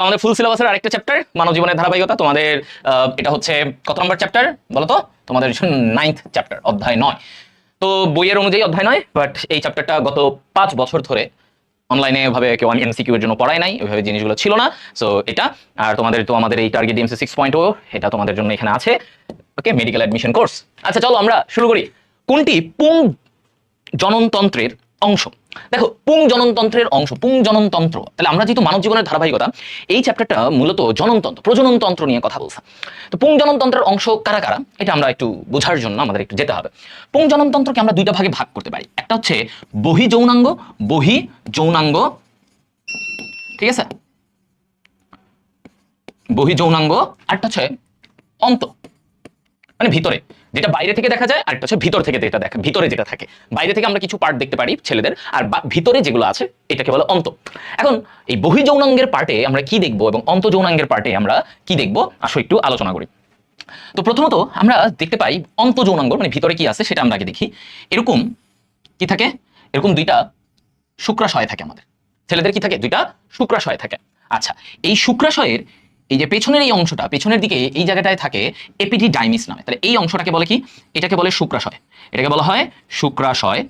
আমাদের ফুল সিলেবাসের আরেকটা চ্যাপ্টার মানব জীবনের ধারাবাহিকতা। তোমাদের এটা হচ্ছে কত নম্বর চ্যাপ্টার বলো তো? তোমাদের 9th চ্যাপ্টার, অধ্যায় 9। তো বইয়ের অনুযায়ী অধ্যায় 9, বাট এই চ্যাপ্টারটা গত 5 বছর ধরে অনলাইনে ভাবে কেউ আমি এমসিকিউ এর জন্য পড়াই নাই, ওইভাবে জিনিসগুলো ছিল না। সো এটা আর তোমাদের তো আমাদের এই টার্গেট ডিএমসি 6.0 এটা তোমাদের জন্য এখানে আছে। ওকে, মেডিকেল অ্যাডমিশন কোর্স। আচ্ছা চলো আমরা শুরু করি। কোনটি পুং জননতন্ত্রের অংশ? দেখো, পুং জননতন্ত্রের অংশ, পুং জননতন্ত্র। তাহলে আমরা যেহেতু মানব জীবনের ধারাবাহিকতা, এই চ্যাপ্টারটা মূলত জননতন্ত্র, প্রজননতন্ত্র নিয়ে কথা বলছে। তো পুং জননতন্ত্রের অংশ কারা কারা এটা আমরা একটু বোঝার জন্য আমাদের একটু যেতে হবে। পুং জননতন্ত্রকে আমরা দুইটা ভাগে ভাগ করতে পারি। একটা হচ্ছে বহি যৌনাঙ্গ, বহি যৌনাঙ্গ, ঠিক আছে, বহি যৌনাঙ্গ। আরেকটা হচ্ছে অন্ত, মানে ভিতরে, যেটা বাইরে থেকে দেখা যায়, আরেকটা হচ্ছে ভিতর থেকে যেটা দেখা, ভিতরে যেটা থাকে। বাইরে থেকে আমরা কিছু পার্ট দেখতে পারি ছেলেদের, আর ভিতরে যেগুলো আছে এটাকে বলে অন্ত। এখন এই বহি যৌনাঙ্গের পার্টে আমরা কি দেখবো এবং অন্ত যৌনাঙ্গের পার্টে আমরা কি দেখবো, আসো একটু আলোচনা করি। তো প্রথমত আমরা দেখতে পাই অন্ত যৌনাঙ্গ, মানে ভিতরে কি আছে সেটা আমরা আগে দেখি। এরকম কি থাকে, এরকম দুইটা শুক্রাশয় থাকে আমাদের ছেলেদের। কি থাকে? দুইটা শুক্রাশয় থাকে। আচ্ছা, এই শুক্রাশয়ের এই যে পেছনের এই অংশটা, পেছনের দিকে এই জায়গাটায় থাকে এপিডিডাইমিস নামে। তাহলে এই অংশটাকে বলে কি? এটাকে বলে শুক্রাশয়, এটাকে বলা হয় শুক্রাশয়।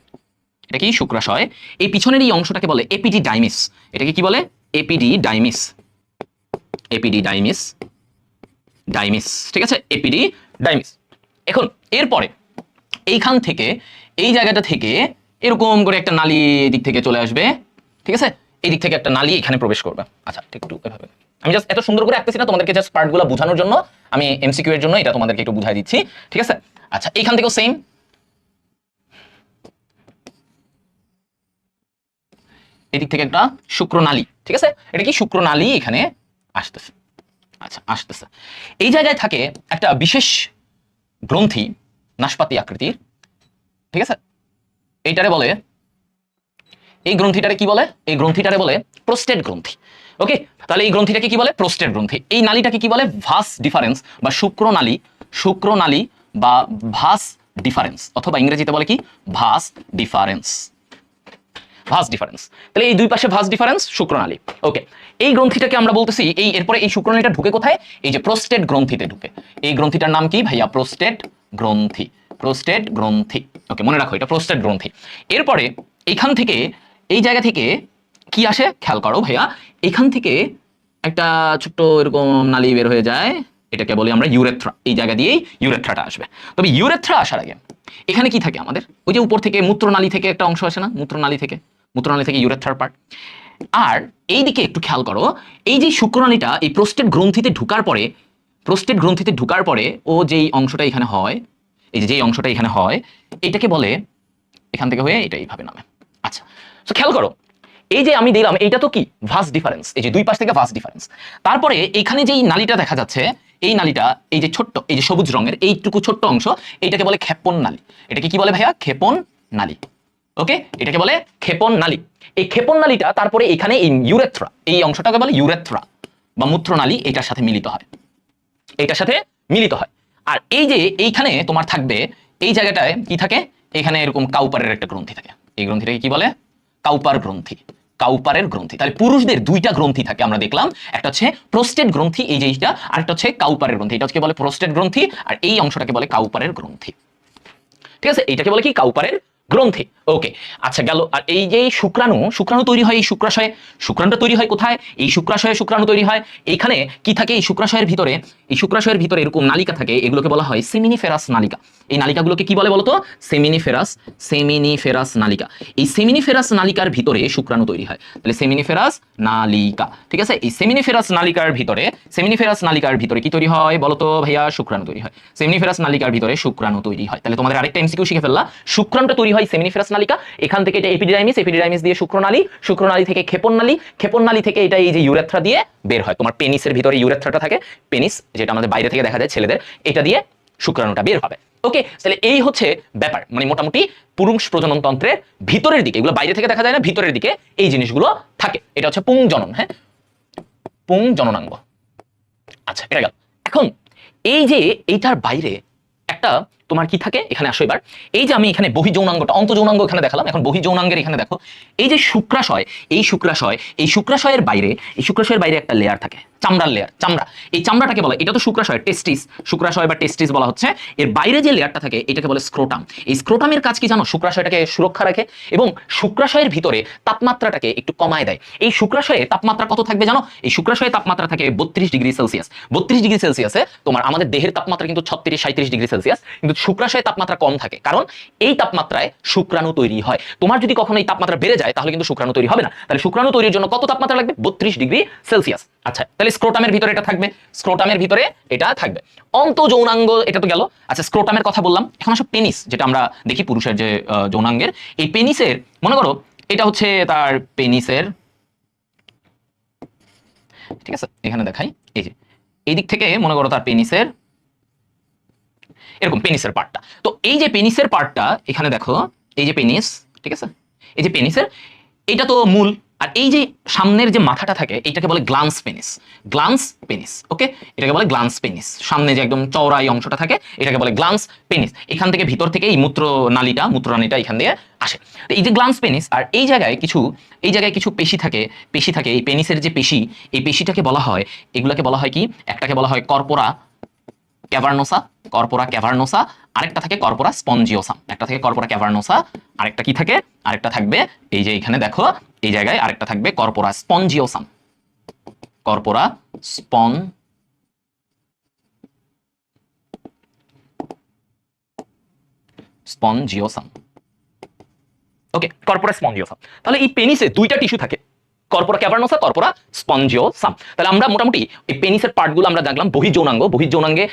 এটা কি? শুক্রাশয়। এই পিছনের এই অংশটাকে বলে এপিডিডাইমিস। এটাকে কি বলে? এপিডিডাইমিস, এপিডিডাইমিস, ডাইমিস, ঠিক আছে, এপিডিডাইমিস। এখন এরপরে এইখান থেকে এই জায়গাটা থেকে এরকম করে একটা নালী এদিক থেকে চলে আসবে, ঠিক আছে, এই দিক থেকে একটা নালী এখানে প্রবেশ করবে। আচ্ছা, একটু এভাবে আমি জাস্ট এত সুন্দর করে আঁকতেছি না, তোমাদেরকে জাস্ট পার্টগুলো বোঝানোর জন্য, আমি এমসিকিউ এর জন্য এটা তোমাদেরকে একটু বুঝাই দিচ্ছি, ঠিক আছে। আচ্ছা, এইখান থেকেও সেম, এদিক থেকে একটা শুক্রনালী, ঠিক আছে, এটা কি? শুক্রনালী এখানে আসতেছে। আচ্ছা, আসতেছে। এই জায়গায় থাকে একটা বিশেষ গ্রন্থি, নাশপাতি আকৃতির, ঠিক আছে, এইটারে বলে, এই গ্রন্থিটারে কি বলে? এই গ্রন্থিটারে বলে প্রোস্টেট গ্রন্থি। ওকে, তাহলে এই গ্রন্থিটাকে কি বলে? প্রোস্টেট গ্রন্থি। এই নালীটাকে কি বলে? ভাস ডিফারেন্স বা শুক্রনালী, শুক্রনালী বা ভাস ডিফারেন্স, অথবা ইংরেজিতে বলে কি? Vas deferens, vas deferens. তাহলে এই দুই পাশে ভাস ডিফারেন্স, শুক্রনালী। ওকে, এই গ্রন্থিটাকে আমরা বলতেছি, এই এরপরে এই শুক্রনালীটা ঢুকে কোথায়? এই যে প্রোস্টেট গ্রন্থিতে ঢুকে। এই গ্রন্থিটার নাম কি ভাইয়া? প্রোস্টেট গ্রন্থি, প্রোস্টেট গ্রন্থি। ওকে, মনে রাখো এটা প্রোস্টেট গ্রন্থি। এরপরে এইখান থেকে, এই জায়গা থেকে কি আসে খেয়াল করো ভাইয়া, এখান থেকে একটা ছোট্ট এরকম নালী বের হয়ে যায়, এটাকে বলি আমরা ইউরেথ্রা। এই জায়গা দিয়েই ইউরেথ্রাটা আসবে। তবে ইউরেথ্রা আসার আগে এখানে কি থাকে আমাদের? ওই যে উপর থেকে মূত্রনালী থেকে একটা অংশ আসে না, মূত্রনালী থেকে, মূত্রনালী থেকে ইউরেথ্রার পার্ট। আর এই দিকে একটু খেয়াল করো, এই যে শুক্রনালীটা এই প্রোস্টেট গ্রন্থিতে ঢুকার পরে, প্রোস্টেট গ্রন্থিতে ঢুকার পরে ও যেই অংশটা এখানে হয়, এই যে অংশটা এখানে হয়, এটাকে বলে, এখান থেকে হয়ে এটা এইভাবে নামে। আচ্ছা, তো খেয়াল করো, এই যে আমি দিলাম এইটা তো কি? Vas deferens. এই যে দুই পাশ থেকে ভাস ডিফারেন্স। তারপরে এইখানে যেই নালীটা দেখা যাচ্ছে, এই নালীটা, এই যে ছোট্ট, এই যে সবুজ রঙের এইটুকু ছোট্ট অংশ, এইটাকে বলে ক্ষেপণ নালী। এটাকে কি বলে ভাইয়া? ক্ষেপণ নালী। ওকে, এটাকে বলে ক্ষেপণ নালী। এই ক্ষেপণ নালীটা তারপরে এখানে এই ইউরেথ্রা, এই অংশটাকে বলে ইউরেথ্রা বা মূত্রনালী, এটার সাথে মিলিত হয়, এটার সাথে মিলিত হয়। আর এই যে এইখানে তোমার থাকবে, এই জায়গাটায় কি থাকে? এখানে এরকম কাউপারের একটা গ্রন্থি থাকে। এই গ্রন্থিটাকে কি বলে? কাউপার গ্রন্থি, কাউপারের গ্রন্থি। তাহলে পুরুষদের দুইটা গ্রন্থি থাকে আমরা দেখলাম, একটা হচ্ছে প্রোস্টেট গ্রন্থি, এই যে এইটা, আরেকটা হচ্ছে কাউপারের গ্রন্থি। এটা হচ্ছে বলে প্রোস্টেট গ্রন্থি, আর এই অংশটাকে বলে কাউপারের গ্রন্থি, ঠিক আছে, এইটাকে বলে কি? কাউপারের গ্রন্থি। ওকে, আচ্ছা গেল। আর এই যে শুক্রাণু, শুক্রাণু তৈরি হয় এই শুক্রাশয়ে। শুক্রাণুটা তৈরি হয় কোথায়? এই শুক্রাশয়ে শুক্রাণু তৈরি হয়। এইখানে কি থাকে? এই শুক্রাশয়ের ভিতরে, এই শুক্রাশয়ের ভিতরে এরকম নালিকা থাকে, এগুলোকে বলা হয় সেমিনিফেরাস নালিকা। এই নালিকাগুলোকে কি বলে বলতো? সেমিনিফেরাস, সেমিনিফেরাস নালিকা। এই সেমিনিফেরাস নালিকার ভিতরে শুক্রাণু তৈরি হয়। তাহলে সেমিনিফেরাস নালিকা, ঠিক আছে। এই সেমিনিফেরাস নালিকার ভিতরে, সেমিনিফেরাস নালিকার ভিতরে কি তৈরি হয় বলতো ভাইয়া? শুক্রাণু তৈরি হয়। সেমিনিফেরাস নালিকার ভিতরে শুক্রাণু তৈরি হয়। তাহলে তোমাদের আরেকটা এমসিকিউ শিখে ফেললা, শুক্রাণুটা তৈরি হয় সেমিনিফেরাস নালিকা, এখান থেকে এটা এপিডিডাইমিস, এপিডিডাইমিস দিয়ে শুক্রনালী, শুক্রনালী থেকে ক্ষেপণ নালী, ক্ষেপণ নালী থেকে এটা এই যে ইউরেথ্রা দিয়ে বের হয়। তোমার পেনিসের ভিতরে ইউরেথ্রাটা থাকে, পেনিস যেটা আমাদের বাইরে থেকে দেখা যায় ছেলেদের, এটা দিয়ে শুক্রাণুটা বের হবে। ওকে, তাহলে এই হচ্ছে ব্যাপার, মানে মোটামুটি পুরুষ প্রজননতন্ত্রের ভিতরের দিকে, এগুলো বাইরে থেকে দেখা যায় না, ভিতরের দিকে এই জিনিসগুলো থাকে। এটা হচ্ছে পুং জনন, হ্যাঁ, পুং জননাঙ্গ। আচ্ছা, এটা গেল। এখন এই যে এইটার বাইরে একটা তোমার কি থাকে এখানে আসো এবার। এই যে আমি এখানে বহি যৌনাঙ্গটা অন্তঃযৌনাঙ্গ এখানে দেখালাম, এখন বহি যৌনাঙ্গের এখানে দেখো এই যে শুক্রাশয়, এই শুক্রাশয়ের বাইরে একটা লেয়ার থাকে, চামড়ার লেয়ার, চামড়া। এই চামড়াটাকে বলে, এটা তো শুক্রাশয়, টেস্টিস, শুক্রাশয় বা টেস্টিস বলা হচ্ছে। এর বাইরে যে লেয়ারটা থাকে এটাকে বলে স্ক্রোটাম। এই স্ক্রোটামের কাজ কি জানো? শুক্রাশয়টাকে সুরক্ষা রাখে এবং শুক্রাশয়ের ভিতরে তাপমাত্রাটাকে একটু কমায় দেয়। এই শুক্রাশয়ে তাপমাত্রা কত থাকবে জানো? এই শুক্রাশয়ে তাপমাত্রা থাকে 32 ডিগ্রি সেলসিয়াস। 32 ডিগ্রি সেলসিয়াসে তোমার আমাদের দেহের তাপমাত্রা কিন্তু 36-37 ডিগ্রি সেলসিয়াস, কিন্তু শুক্রাশয়ে তাপমাত্রা কম থাকে, কারণ এই তাপমাত্রায় শুক্রাণু তৈরি হয়। তোমার যদি কখনো এই তাপমাত্রা বেড়ে যায় তাহলে কিন্তু শুক্রাণু তৈরি হবে না। তাহলে শুক্রাণু তৈরির জন্য কত তাপমাত্রা লাগবে? 32 ডিগ্রি সেলসিয়াস। আচ্ছা, তাহলে স্ক্রোটামের ভিতরে এটা থাকবে, স্ক্রোটামের ভিতরে এটা থাকবে। অন্তঃযৌনাঙ্গ এটা তো গেল। আচ্ছা, স্ক্রোটামের কথা বললাম, এখন আসো পেনিস, যেটা আমরা দেখি পুরুষের যে যৌনাঙ্গের। এই পেনিসের মনে করো এটা হচ্ছে তার পেনিসের, ঠিক আছে, এখানে দেখাই, এই যে এই দিক থেকে মনে করো তার পেনিসের এরকম পেনিসের পার্টটা। তো এই যে পেনিসের পার্টটা এখানে দেখো, এই যে পেনিস, ঠিক আছে, এই যে পেনিসের এটা তো মূল, আর এই যে সামনের যে মাথাটা থাকে এটাকে বলে গ্লান্স পেনিস। গ্লান্স পেনিস, ওকে, এটাকে বলে গ্লান্স পেনিস। সামনে যে একদম চওড়া এই অংশটা থাকে এটাকে বলে গ্লান্স পেনিস। এখান থেকে ভিতর থেকে এই মূত্রনালীটা এখান দিয়ে আসে। তো এই যে গ্লান্স পেনিস, আর এই জায়গায় কিছু পেশি থাকে, এই পেনিসের যে পেশি, এই পেশিটাকে বলা হয়, এগুলাকে বলা হয় কি, একটাকে বলা হয় কর্পোরা ক্যাভার্নোসা, আরেকটা থাকে কর্পোরা স্পঞ্জিওসাম। একটা থাকে কর্পোরা ক্যাভার্নোসা, আরেকটা কি থাকে, আরেকটা থাকবে এই যে এখানে দেখো এই জায়গায় আরেকটা থাকবে কর্পোরা স্পঞ্জিওসাম। ওকে, কর্পোরা স্পঞ্জিওসাম। তাহলে এই পেনিসে দুইটা টিস্যু থাকে, কর্পোরা ক্যাভার্নোসা, কর্পোরা স্পঞ্জিওসাম। তাহলে আমরা মোটামুটি এই পেনিসের পার্টগুলো আমরা দেখলাম। বহির্যৌনাঙ্গে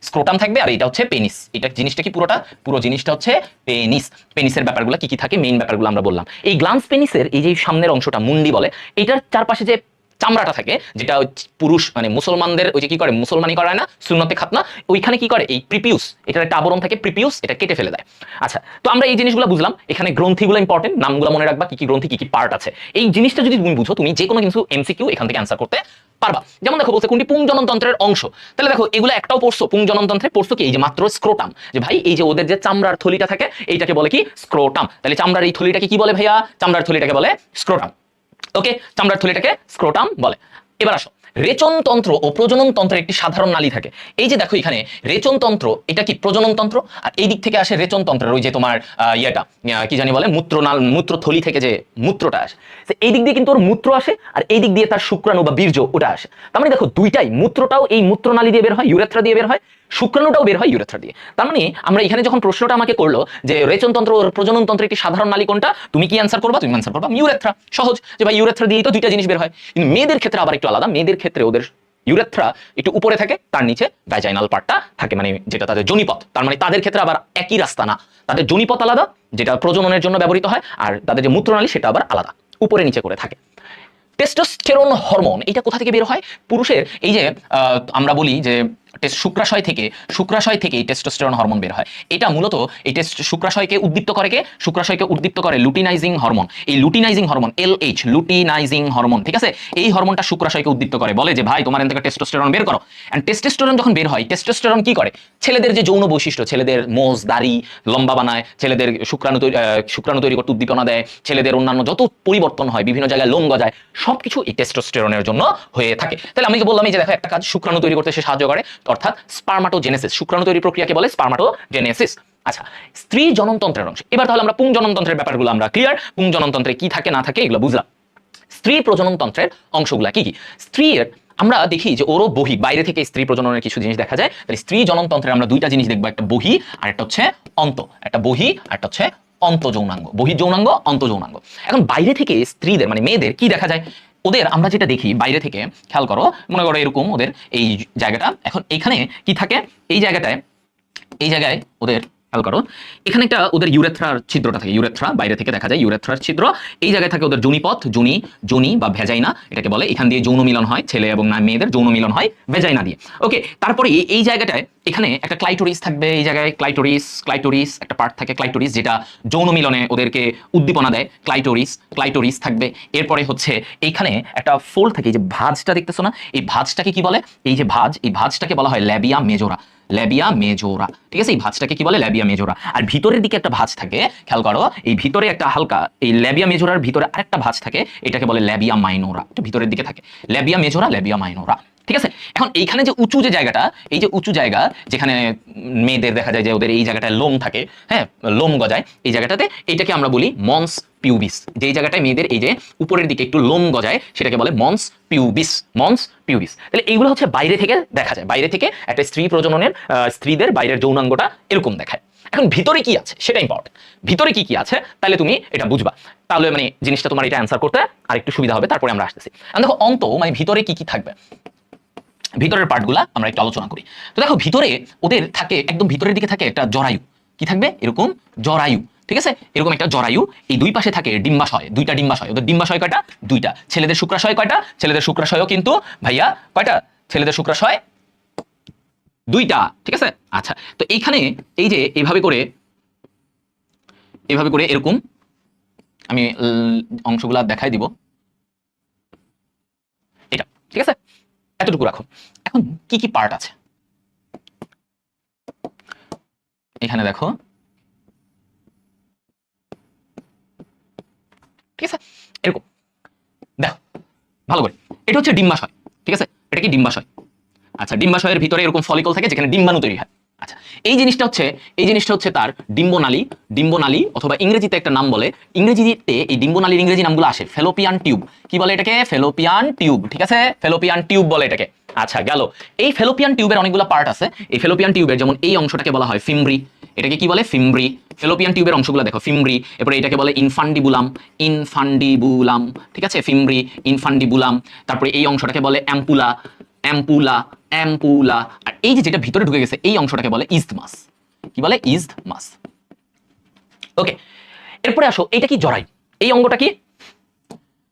স্ক্রোটাম থাকবে, আর এটা হচ্ছে পেনিস। এটা জিনিসটা কি, পুরো জিনিসটা হচ্ছে পেনিস। পেনিসের ব্যাপারগুলো কি কি থাকে, মেইন ব্যাপারগুলো আমরা বললাম। এই গ্লান্স পেনিসের এই যে সামনের অংশটা মুন্ডি বলে, এটার চারপাশে যে চামড়াটা থাকে, যেটা পুরুষ মানে মুসলমানদের ওই যে কি করে, মুসলমানি করায় না, সুন্নতে খাতনা, ওইখানে কি করে, এই প্রিপিউস, এটার একটা আবরণ থাকে প্রিপিউস, এটা কেটে ফেলে দেয়। আচ্ছা, তো আমরা এই জিনিসগুলো বুঝলাম। এখানে গ্রন্থিগুলো ইম্পর্টেন্ট, নামগুলো মনে রাখবা, কি কি গ্রন্থি, কি কি পার্ট আছে। এই জিনিসটা যদি তুমি বুঝো, তুমি যে কোনো কিছু এমসিকিউ এখান থেকে অ্যান্সার করতে পারবা। যেমন দেখো বলছে কোনটি পুংজননতন্ত্রের অংশ। তাহলে দেখো এগুলো একটাও পড়ছো, পুংজননতন্ত্রে পড়ছো কি, এই যে মাত্র স্ক্রোটাম। যে ভাই এই যে ওদের যে চামড়ার থলিটা থাকে এইটাকে বলে কি, স্ক্রোটাম। তাহলে চামড়ার এই থলিটাকে কি বলে ভাইয়া? চামড়ার থলিটাকে বলে স্ক্রোটাম। ওকে, চামড়ার থলিটাকে স্ক্রোটাম বলে। এবার আসো, রেচনতন্ত্র ও প্রজনন তন্ত্রের একটি সাধারণ নালী থাকে। এই যে দেখো এখানে রেচনতন্ত্র, এটা কি প্রজনন তন্ত্র, আর এই দিক থেকে আসে রেচনতন্ত্রের ওই যে তোমার ইয়েটা কি জানি বলে, মূত্রথলি থেকে যে মূত্রটা আসে, এই দিক দিয়ে কিন্তু ওর মূত্র আসে, আর এই দিক দিয়ে তার শুক্রাণু বা বীর্য ওটা আসে। তার মানে দেখো দুইটাই, মূত্রটাও এই মূত্রনালী দিয়ে বের হয়, ইউরেথ্রা দিয়ে বের হয়, শুক্রাণুটাও বের হয় ইউরেথ্রা দিয়ে। তার মানে আমরা এখানে যখন প্রশ্নটা আমাকে করলো যে রেচনতন্ত্র ও প্রজনন তন্ত্রের একটি সাধারণ নালী কোনটা, তুমি কি অ্যান্সার করবা? তুমি অ্যান্সার করবা ইউরেথ্রা। সহজ, যে ভাই ইউরেথ্রা দিয়েই তো দুইটা জিনিস বের হয়। কিন্তু মেয়েদের ক্ষেত্রে আবার একটু আলাদা। মেয়েদের ক্ষেত্রে ওদের ইউরেথ্রা একটু উপরে থাকে, তার নিচে ভ্যাজাইনাল পার্টটা থাকে, মানে যেটা তাদের যোনিপথ। তার মানে তাদের ক্ষেত্রে আবার একই রাস্তা না, তাদের যোনিপথ আলাদা, যেটা প্রজননের জন্য ব্যবহৃত হয়, আর তাদের যে মূত্রনালী সেটা আবার আলাদা, উপরে নিচে করে থাকে। টেস্টোস্টেরন হরমোন এটা কোথা থেকে বের হয়? পুরুষের এই যে আমরা বলি যে শুক্রাশয় থেকে এই টেস্টোস্টেরন হরমোন বের হয়। এটা মূলত এই শুক্রাশয়কে উদ্দীপ্ত করে কে? শুক্রাশয়কে উদ্দীপ্ত করে লুটিনাইজিং হরমোন। এই luteinising hormone LH, luteinising hormone, ঠিক আছে, এই হরমোনটা শুক্রাশয়কে উদ্দীপ্ত করে, বলে যে ভাই তোমার এখান থেকে টেস্টোস্টেরন বের করো। এন্ড টেস্টোস্টেরন যখন বের হয়, টেস্টোস্টেরন কি করে? ছেলেদের যে যৌন বৈশিষ্ট্য, ছেলেদের মোজ দাড়ি লম্বা বানায়, ছেলেদের শুক্রাণু তৈরি করতে উদ্দীপনা দেয়, ছেলেদের অন্যান্য যত পরিবর্তন হয়, বিভিন্ন জায়গায় লোম গজায়, সবকিছু এই টেস্টোস্টেরনের জন্য হয়ে থাকে। তাহলে আমি যে বললাম, এই যে দেখো একটা কাজ শুক্রাণু তৈরি করতে সে সাহায্য করে, অর্থাৎ স্পার্মাটোজেনেসিস। শুক্রাণু তৈরির প্রক্রিয়াকে বলে স্পার্মাটোজেনেসিস। আচ্ছা, স্ত্রী জননতন্ত্রের অংশ। এবার তাহলে আমরা পুংজননতন্ত্রের ব্যাপারগুলো আমরা ক্লিয়ার, পুংজননতন্ত্রে কি থাকে না থাকে এগুলো বুঝলাম। স্ত্রী প্রজননতন্ত্রের অংশগুলা কি কি? স্ত্রীর আমরা দেখি যে ওরও বহি, বাইরে থেকে স্ত্রী প্রজননের কিছু জিনিস দেখা যায়। তাহলে স্ত্রী জননতন্ত্রে আমরা দুইটা জিনিস দেখবো, একটা বহি আর একটা হচ্ছে অন্ত। একটা বহি আর একটা হচ্ছে অন্তঃযৌনাঙ্গ, বহির্যৌনাঙ্গ, অন্তঃযৌনাঙ্গ। এখন বাইরে থেকে স্ত্রীদের মানে মেয়েদের কি দেখা যায়? ওদের আমরা যেটা দেখি বাইরে থেকে, খেয়াল করো, মনে করো এরকম ওদের এই জায়গাটা, এখন এখানে কি থাকে, এই জায়গায় ওদের খেয়াল করো, এখানে একটা ওদের ইউরেথ্রার ছিদ্রটা থাকে, ইউরেথ্রা বাইরে থেকে দেখা যায়, ইউরেথ্রার ছিদ্র। এই জায়গায় থাকে ওদের যোনিপথ, যোনি বা ভেজাইনা এটাকে বলে। এখান দিয়ে যৌন মিলন হয়, ছেলে এবং মেয়েদের যৌন মিলন হয় ভেজাইনা দিয়ে। ওকে, তারপরে এই জায়গাটায় এখানে একটা ক্লাইটোরিস থাকবে, এই জায়গায় ক্লাইটোরিস একটা পার্ট থাকে, ক্লাইটোরিস, যেটা যৌন মিলনে ওদেরকে উদ্দীপনা দেয়, ক্লাইটোরিস থাকবে। এরপরে হচ্ছে এইখানে একটা ফোল্ড থাকে, এই যে ভাঁজটা দেখতেছো না, এই ভাঁজটাকে কি বলে? এই যে ভাঁজ, এই ভাঁজটাকে বলা হয় ল্যাবিয়া মেজোরা। ল্যাবিয়া মেজোরা, ঠিক আছে? এই ভাঁজটাকে কি বলে? ল্যাবিয়া মেজোরা। আর ভিতরের দিকে একটা ভাঁজ থাকে, খেয়াল করো, এই ভিতরে একটা হালকা, এই ল্যাবিয়া মেজোরার ভিতরে আরেকটা ভাঁজ থাকে, এটাকে বলে ল্যাবিয়া মাইনোরা। এটা ভিতরের দিকে থাকে, ল্যাবিয়া মেজোরা, ল্যাবিয়া মাইনোরা, ঠিক আছে? এখন এইখানে যে উঁচু যে জায়গাটা, এই যে উঁচু জায়গা যেখানে মেয়েদের দেখা যায় যে ওদের এই জায়গাটায় লোম থাকে, হ্যাঁ, লোম গজায়, এই জায়গাটাতে এইটাকে আমরা বলি মন্স পিউবিস। যেই জায়গাটায় মেয়েদের এই যে উপরের দিকে একটু লোম গজায় সেটাকে বলে মন্স পিউবিস, মন্স পিউবিস। তাহলে এইগুলো হচ্ছে বাইরে থেকে দেখা যায়, বাইরে থেকে একটা স্ত্রী প্রজননের স্ত্রীদের বাইরের যৌনাঙ্গটা এরকম দেখায়। এখন ভিতরে কি আছে সেটা ইম্পর্টেন্ট, ভিতরে কি কি আছে তাহলে তুমি এটা বুঝবা, তাহলে মানে জিনিসটা তোমার এটা অ্যান্সার করতে আর একটু সুবিধা হবে। তারপরে আমরা আসতেছি, দেখো অন্ত মানে ভিতরে কি কি থাকবে, ভিতরের পার্টগুলা আমরা একটু আলোচনা করি। তো দেখো ভিতরে ওদের থাকে, একদম ভিতরের দিকে থাকে একটা জরায়ু, কি থাকবে? এরকম জরায়ু, ঠিক আছে? এরকম একটা জরায়ু, এই দুই পাশে থাকে ডিম্বাশয়, দুইটা ডিম্বাশয়। ওদের ডিম্বাশয় কয়টা? দুইটা। ছেলেদের শুক্রাশয় কয়টা? ছেলেদের শুক্রাশয়ও কিন্তু ভাইয়া কয়টা? ছেলেদের শুক্রাশয় দুইটা, ঠিক আছে? আচ্ছা, তো এইখানে এই যে এইভাবে করে এরকম আমি অংশগুলা দেখাই দিব, এটা, ঠিক আছে? এতটুকু রাখো। এখন কি কি পার্ট আছে এখানে দেখো, ঠিক আছে? এরকম দেখো ভালো করে, এটা হচ্ছে ডিম্বাশয়, ঠিক আছে? এটা কি ডিম্বাশয়? আচ্ছা, ডিম্বাশয়ের ভিতরে এরকম ফলিকল থাকে যেখানে ডিম্বাণু তৈরি হয়। আচ্ছা, এই জিনিসটা হচ্ছে তার ডিম্বনালী, ডিম্বনালী অথবা ইংরেজিতে একটা নাম বলে, ইংরেজিতে এই ডিম্বনালীর ইংরেজি নামগুলো আসে ফেলোপিয়ান টিউব। কি বলে এটাকে? ফেলোপিয়ান টিউব, ঠিক আছে? ফেলোপিয়ান টিউব বলে এটাকে। আচ্ছা গেল, এই ফেলোপিয়ান টিউবের অনেকগুলো পার্ট আছে। এই ফেলোপিয়ান টিউবের যেমন এই অংশটাকে বলা হয় ফিমব্রি, এটাকে কি বলে? ফিমব্রি। ফেলোপিয়ান টিউবের অংশগুলো দেখো, ফিমব্রি, এরপরে এটাকে বলে ইনফান্ডিবুলাম, ইনফান্ডিবুলাম, ঠিক আছে? ফিমব্রি, ইনফান্ডিবুলাম। তারপরে এই অংশটাকে বলে অ্যাম্পুলা, অ্যাম্পুলা, অ্যাম্পুলা। আর এই যে যেটা ভিতরে ঢুকে গেছে এই অংশটাকে বলে ইসথমাস। কি বলে? ইসথমাস। ওকে, এরপরে আসো, এইটা কি? জরায়ু। এই অঙ্গটা কি?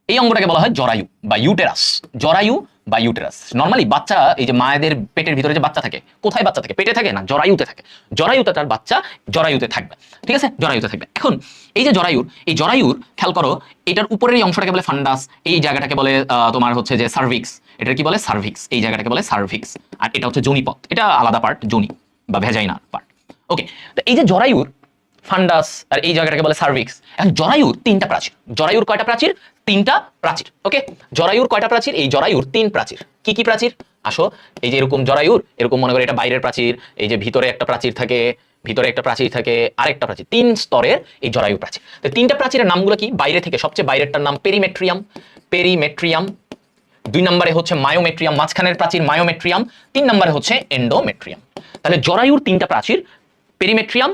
এই অঙ্গটাকে বলা হয় জরায়ু বা ইউটেরাস। জরায়ু বা ইউটেরাস। নরমালি বাচ্চা, এই যে মায়েদের পেটের ভিতরে যে বাচ্চা থাকে, কোথায় বাচ্চা থাকে? পেটে থাকে না, জরায়ুতে থাকে। জরায়ুতে তার বাচ্চা জরায়ুতে থাকবে, ঠিক আছে? জরায়ুতে থাকবে। এখন এই যে জরায়ুর, এই জরায়ুর খেয়াল করো, এটার উপরের এই অংশটাকে বলে ফান্ডাস, এই জায়গাটাকে বলে তোমার হচ্ছে যে সার্ভিক্স। এটার কি বলে? সার্ভিক্স। এই জায়গাটাকে বলে সার্ভিক্স। আর এটা হচ্ছে যোনিপথ, এটা আলাদা পার্ট, যোনি বা ভেজাইনা পার্ট। ওকে, তো এই যে জরায়ুর ফান্ডাস আর এই জায়গাটাকে বলে সার্ভিক্স। এখন জরায়ুর তিনটা প্রাচীর। জরায়ুর কয়টা প্রাচীর? তিনটা প্রাচীর। ওকে, জরায়ুর কয়টা প্রাচীর? এই জরায়ুর তিন প্রাচীর। কি কি প্রাচীর? আসো, এই যে এরকম জরায়ুর, এরকম মনে করে এটা বাইরের প্রাচীর, এই যে ভিতরে একটা প্রাচীর থাকে, ভিতরে একটা প্রাচীর থাকে, আরেকটা প্রাচীর, তিন স্তরের এই জরায়ু প্রাচীর। তো তিনটা প্রাচীরের নামগুলো কি? বাইরে থেকে সবচেয়ে বাইরেরটার নাম পেরিমেট্রিয়াম, পেরিমেট্রিয়াম। 2 নম্বরে হচ্ছে মায়োমেট্রিয়াম, মাঝখানের প্রাচীর মায়োমেট্রিয়াম। 3 নম্বরে হচ্ছে এন্ডোমেট্রিয়াম। তাহলে জরায়ুর তিনটা প্রাচীর, পেরিমেট্রিয়াম,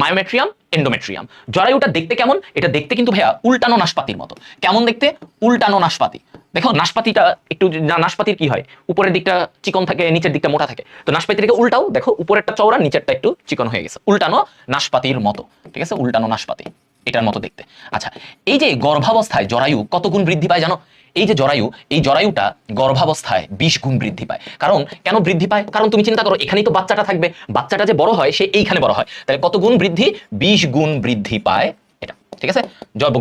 মায়োমেট্রিয়াম, এন্ডোমেট্রিয়াম। জরায়ুটা দেখতে কেমন? এটা দেখতে কিন্তু ভাইয়া উল্টানো নাশপাতির মতো। কেমন দেখতে? উল্টানো নাশপাতি। দেখো নাশপাতিটা একটু, নাশপাতির কি হয়? উপরের দিকটা চিকন থাকে, নিচের দিকটা মোটা থাকে। তো নাশপাতিটাকে উল্টাও, দেখো উপরেরটা চওড়া, নিচেরটা একটু চিকন হয়ে গেছে, উল্টানো নাশপাতির মতো, ঠিক আছে? উল্টানো নাশপাতি এটার মতো দেখতে। আচ্ছা, এই যে গর্ভাবস্থায় জরায়ু কত গুণ বৃদ্ধি পায় জানো? এই যে জরায়ু, এই জরায়ুটা গর্ভাবস্থায় 20 গুণ বৃদ্ধি পায়। কারণ কেন বৃদ্ধি পায়? কারণ তুমি চিন্তা করো, এখানেই তো বাচ্চাটা থাকবে, বাচ্চাটা যে বড় হয় সে এইখানে বড় হয়, তাহলে কত গুণ বৃদ্ধি? 20 গুণ বৃদ্ধি পায় এটা, ঠিক আছে?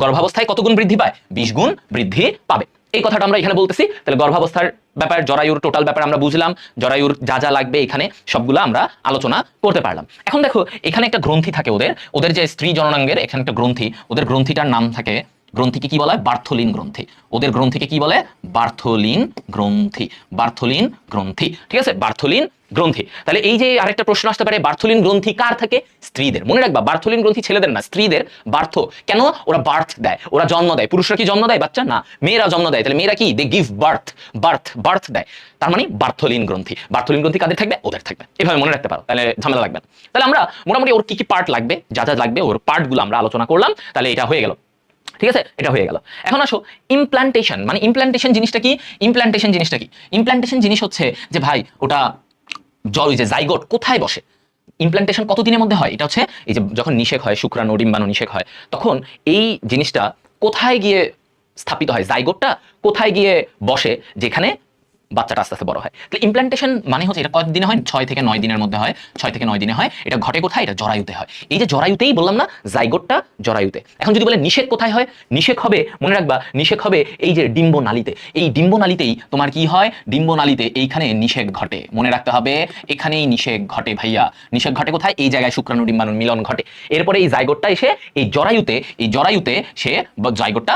গর্ভাবস্থায় কত গুণ বৃদ্ধি পায়? 20 গুণ বৃদ্ধি পাবে। এই কথাটা আমরা এখানে বলতেছি। তাহলে গর্ভাবস্থার ব্যাপার, জরায়ুর টোটাল ব্যাপার আমরা বুঝলাম, জরায়ুর যা যা লাগবে এখানে সবগুলো আমরা আলোচনা করতে পারলাম। এখন দেখো, এখানে একটা গ্রন্থি থাকে ওদের যে স্ত্রী জননাঙ্গের, এখানে একটা গ্রন্থি, ওদের গ্রন্থিটার নাম থাকে, গ্রন্থিকে কি বলা হয়? বার্থোলিন গ্রন্থি। ওদের গ্রন্থিকে কি বলে? বার্থোলিন গ্রন্থি, বার্থোলিন গ্রন্থি, ঠিক আছে? বার্থোলিন গ্রন্থি। তাহলে এই যে আরেকটা প্রশ্ন আসতে পারে, বার্থোলিন গ্রন্থি কার থাকে? স্ত্রীদের। মনে রাখবা, বার্থোলিন গ্রন্থি ছেলেদের না, স্ত্রীদের। বার্থ কেন? ওরা বার্থ দেয়, ওরা জন্ম দেয়। পুরুষরা কি জন্ম দেয় বাচ্চা? না, মেয়েরা জন্ম দেয়। তাহলে মেয়েরা কি? দে গিভ বার্থ, বার্থ দেয়। তার মানে বার্থোলিন গ্রন্থি। বার্থোলিন গ্রন্থি কাদের থাকবে? ওদের থাকবে। এভাবে মনে রাখতে পারো, তাহলে ঝামেলা লাগবে না। তাহলে আমরা মোটামুটি ওর কি কি পার্ট লাগবে, যা যা লাগবে ওর পার্টগুলো আমরা আলোচনা করলাম। তাহলে এটা হয়ে গেল, ঠিক আছে? এটা হয়ে গেল। এখন আসো ইমপ্ল্যান্টেশন। মানে ইমপ্ল্যান্টেশন জিনিসটা কি? ইমপ্ল্যান্টেশন জিনিসটা কি? ইমপ্ল্যান্টেশন জিনিস হচ্ছে যে ভাই ওটা যে জাইগোট কোথায় বসে, ইমপ্ল্যান্টেশন কত দিনের মধ্যে হয়? এটা হচ্ছে এই যে যখন নিষেক হয়, শুক্রাণু ডিম্বাণু নিষেক হয়, তখন এই জিনিসটা কোথায় গিয়ে স্থাপিত হয়? জাইগোটটা কোথায় গিয়ে বসে? যেখানে বাচ্চাটা আস্তে আস্তে বড় হয়। তাহলে ইমপ্ল্যান্টেশন মানে হচ্ছে এটা কত দিনে হয়? 6 থেকে 9 দিনের মধ্যে হয়। 6 থেকে 9 দিনে হয়। এটা ঘটে কোথায়? এটা জরায়ুতে হয়। এই যে জরায়ুতেই বললাম না, জাইগোটটা জরায়ুতে। এখন যদি বলে নিষেক কোথায় হয়? নিষেক হবে, মনে রাখবা, নিষেক হবে এই যে ডিম্বনালীতে। এই ডিম্বনালীতেই তোমার কি হয়? ডিম্বনালীতে এইখানে নিষেক ঘটে। মনে রাখতে হবে, এখানেই নিষেক ঘটে ভাইয়া। নিষেক ঘটে কোথায়? এই জায়গায় শুক্রাণু ডিম্বাণুর মিলন ঘটে। এরপরে এই জাইগোটটা এসে এই জরায়ুতে সে জাইগোটটা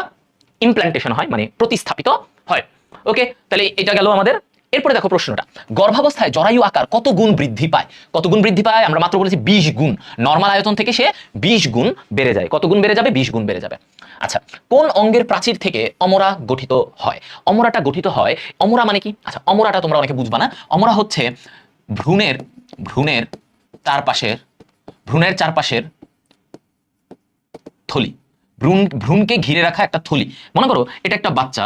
ইমপ্ল্যান্টেশন হয়, মানে প্রতিস্থাপিত হয়। ওকে, তাহলে এটা গেল আমাদের। এরপরে দেখো প্রশ্নটা, গর্ভাবস্থায় জরায়ু আকার কত গুণ বৃদ্ধি পায়? কত গুণ বৃদ্ধি পায়? আমরা মাত্র বলেছি 20 গুণ। নরমাল আয়তন থেকে সে 20 গুণ বেড়ে যায়। কত গুণ বেড়ে যাবে? 20 গুণ বেড়ে যাবে। আচ্ছা, কোন অঙ্গের প্রাচীর থেকে অমরা গঠিত হয়? অমরাটা গঠিত হয়, অমরা মানে কি? আচ্ছা, অমরাটা তোমরা অনেকে বুঝবা না। অমরা হচ্ছে ভ্রূণের চারপাশের থলি। ভ্রূণকে ঘিরে রাখা একটা থলি। মনে করো এটা একটা বাচ্চা,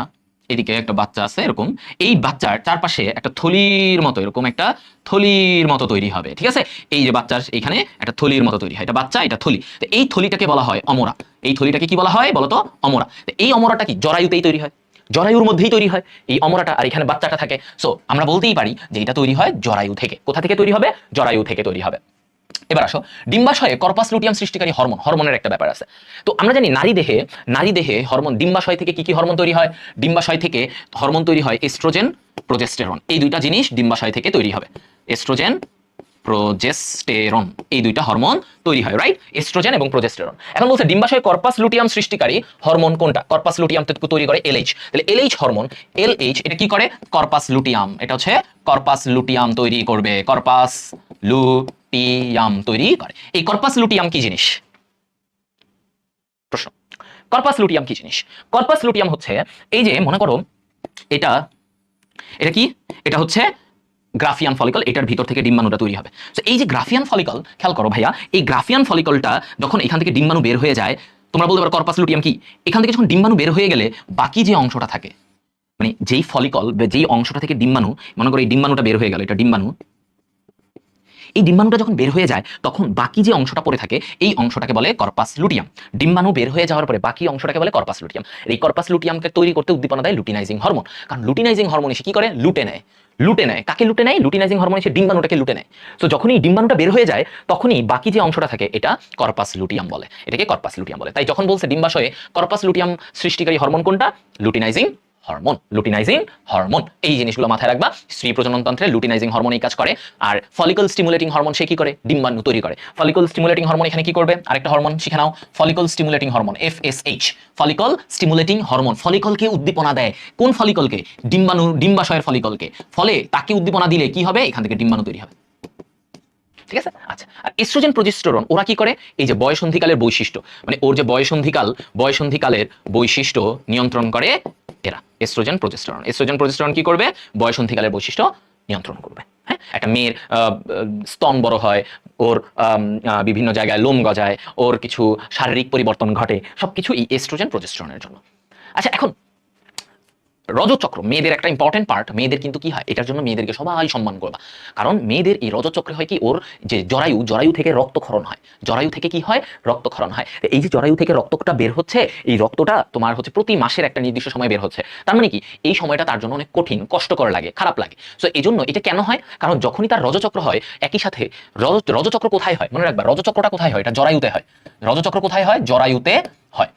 এদিকে একটা বাচ্চা আছে এরকম, এই বাচ্চার চারপাশে একটা থলির মতো, এরকম একটা থলির মতো তৈরি হবে, ঠিক আছে? এই যে বাচ্চার এইখানে একটা থলির মতো তৈরি হয়, এটা বাচ্চা, এটা থলি। তো এই থলিটাকে বলা হয় অমরা। এই থলিটাকে কি বলা হয় বলতো? অমরা। এই অমরাটা কি জরায়ুতেই তৈরি হয়? জরায়ুর মধ্যেই তৈরি হয় এই অমরাটা, আর এখানে বাচ্চাটা থাকে। সো আমরা বলতেই পারি যে এটা তৈরি হয় জরায়ু থেকে। কোথা থেকে তৈরি হবে? জরায়ু থেকে তৈরি হবে। এবার আসো, ডিম্বাশয়ে কর্পাস লুটিয়াম সৃষ্টিকারী হরমোনের একটা ব্যাপার আছে। তো আমরা জানি নারী দেহে হরমোন, ডিম্বাশয় থেকে কি হরমোন তৈরি হয়? ডিম্বাশয় থেকে হরমোন তৈরি হয় এস্ট্রোজেন, প্রোজেস্টেরন। এই দুইটা জিনিস ডিম্বাশয় থেকে তৈরি হবে। এস্ট্রোজেন, প্রোজেস্টেরন, এই দুইটা হরমোন তৈরি হয়, রাইট? এস্ট্রোজেন এবং প্রোজেস্টেরন। এখন বলছে ডিম্বাশয়ে কর্পাস লুটিয়াম সৃষ্টিকারী হরমোন কোনটা? কর্পাস লুটিয়াম তৈরি করে এলএইচ। তাহলে এলএইচ হরমোন, এলএইচ এটা কি করে? কর্পাস লুটিয়াম, এটা হচ্ছে কর্পাস লুটিয়াম তৈরি করবে। কর্পাস লুটিয়াম তৈরি করে। এই কর্পাস লুটিয়াম কি জিনিস? প্রশ্ন, কর্পাস লুটিয়াম কি জিনিস? কর্পাস লুটিয়াম হচ্ছে এই যে, মনে করো এটা কি? এটা হচ্ছে গ্রাফিয়ান ফলিকল, এটার ভিতর থেকে ডিম্বাণুটা তৈরি হবে। তো এই যে গ্রাফিয়ান ফলিকল, খেয়াল করো ভাইয়া, এই গ্রাফিয়ান ফলিকলটা যখন এখান থেকে ডিম্বাণু বের হয়ে যায়, তোমরা বলতে পারো কর্পাস লুটিয়াম কি? এখান থেকে যখন ডিম্বাণু বের হয়ে গেলে বাকি যে অংশটা থাকে, মানে যেই ফলিকল, যেই অংশটা থেকে ডিম্বাণু, মনে করো এই ডিম্বাণুটা বের হয়ে গেল, এটা ডিম্বাণু, এই ডিম্বাণুটা যখন বের হয়ে যায় তখন বাকি যে অংশটা পড়ে থাকে এই অংশটাকে বলে কর্পাস লুটিয়াম। ডিম্বাণু বের হয়ে যাওয়ার পরে বাকি অংশটাকে বলে কর্পাস লুটিয়াম। এই কর্পাস লুটিয়ামকে তৈরি করতে উদ্দীপনা দেয় লুটিনাইজিং হরমোন। কারণ লুটিনাইজিং হরমোন এসে কি করে? লুটে নেয়। কাকে লুটে নেয়? লুটিনাইজিং হরমোন এসে ডিম্বাণুটাকে লুটে নেয়। তো যখনই ডিম্বাণুটা বের হয়ে যায় তখনই বাকি যে অংশটা থাকে এটা কর্পাস লুটিয়াম বলে, এটাকে কর্পাস লুটিয়াম বলে। তাই যখন বলছে ডিম্বাশয়ে কর্পাস লুটিয়াম সৃষ্টিকারী হরমোন কোনটা? Luteinising hormone. লুটিনাইজিং হরমোন, এই জিনিসগুলো মাথায় রাখবা। স্ত্রী প্রজনন তন্ত্রে লুটিনাইজিং হরমোন এই কাজ করে। আর ফলিকল স্টিমুলেটিং হরমোন সে কি করে? ডিম্বাণু তৈরি করে। ফলিকল স্টিমুলেটিং হরমোন এখানে কি করবে? আরেকটা হরমোন শিখে নাও, follicle stimulating hormone, FSH. Follicle stimulating hormone ফলিকলকে উদ্দীপনা দেয়। কোন ফলিকলকে? ডিম্বাশয়ের ফলিকলকে। ফলে তাকে উদ্দীপনা দিলে কি হবে? এখান থেকে ডিম্বাণু তৈরি হবে, ঠিক আছে? আচ্ছা, আর এস্ট্রোজেন, প্রোজেস্টেরন ওরা কি করে? এই যে বয়সন্ধিকালের বৈশিষ্ট্য, মানে ওর যে বয়সন্ধিকালের বৈশিষ্ট্য নিয়ন্ত্রণ করে এরা। এস্ট্রোজেন, প্রোজেস্টেরন কি করবে? বয়সন্ধিকালের বৈশিষ্ট্য নিয়ন্ত্রণ করবে। হ্যাঁ, একটা মেয়ের স্তন বড় হয়, ওর বিভিন্ন জায়গায় লোম গজায়, ওর কিছু শারীরিক পরিবর্তন ঘটে, সবকিছু এই এস্ট্রোজেন, প্রোজেস্টেরনের জন্য। আচ্ছা, এখন রজচক্র মেয়েদের একটা ইম্পর্টেন্ট পার্ট। মেয়েদের কিন্তু কি হয়, এটার জন্য মেয়েদেরকে সবাই সম্মান করবা। কারণ মেয়েদের এই রজচক্রে হয় কি, ওর যে জরায়ু থেকে রক্তক্ষরণ হয়। জরায়ু থেকে কি হয়? রক্তক্ষরণ হয়। এই যে জরায়ু থেকে রক্তটা বের হচ্ছে, এই রক্তটা তোমার হচ্ছে প্রতি মাসের একটা নির্দিষ্ট সময় বের হচ্ছে। তার মানে কি, এই সময়টা তার জন্য অনেক কঠিন, কষ্টকর লাগে, খারাপ লাগে। সো এই জন্য এটা কেন হয়? কারণ যখনই তার রজচক্র হয়, একই সাথে রজচক্র কোথায় হয়? মনে রাখবা, রজচক্রটা কোথায় হয়? এটা জরায়ুতে হয়। রজচক্র কোথায় হয়? জরায়ুতে হয়।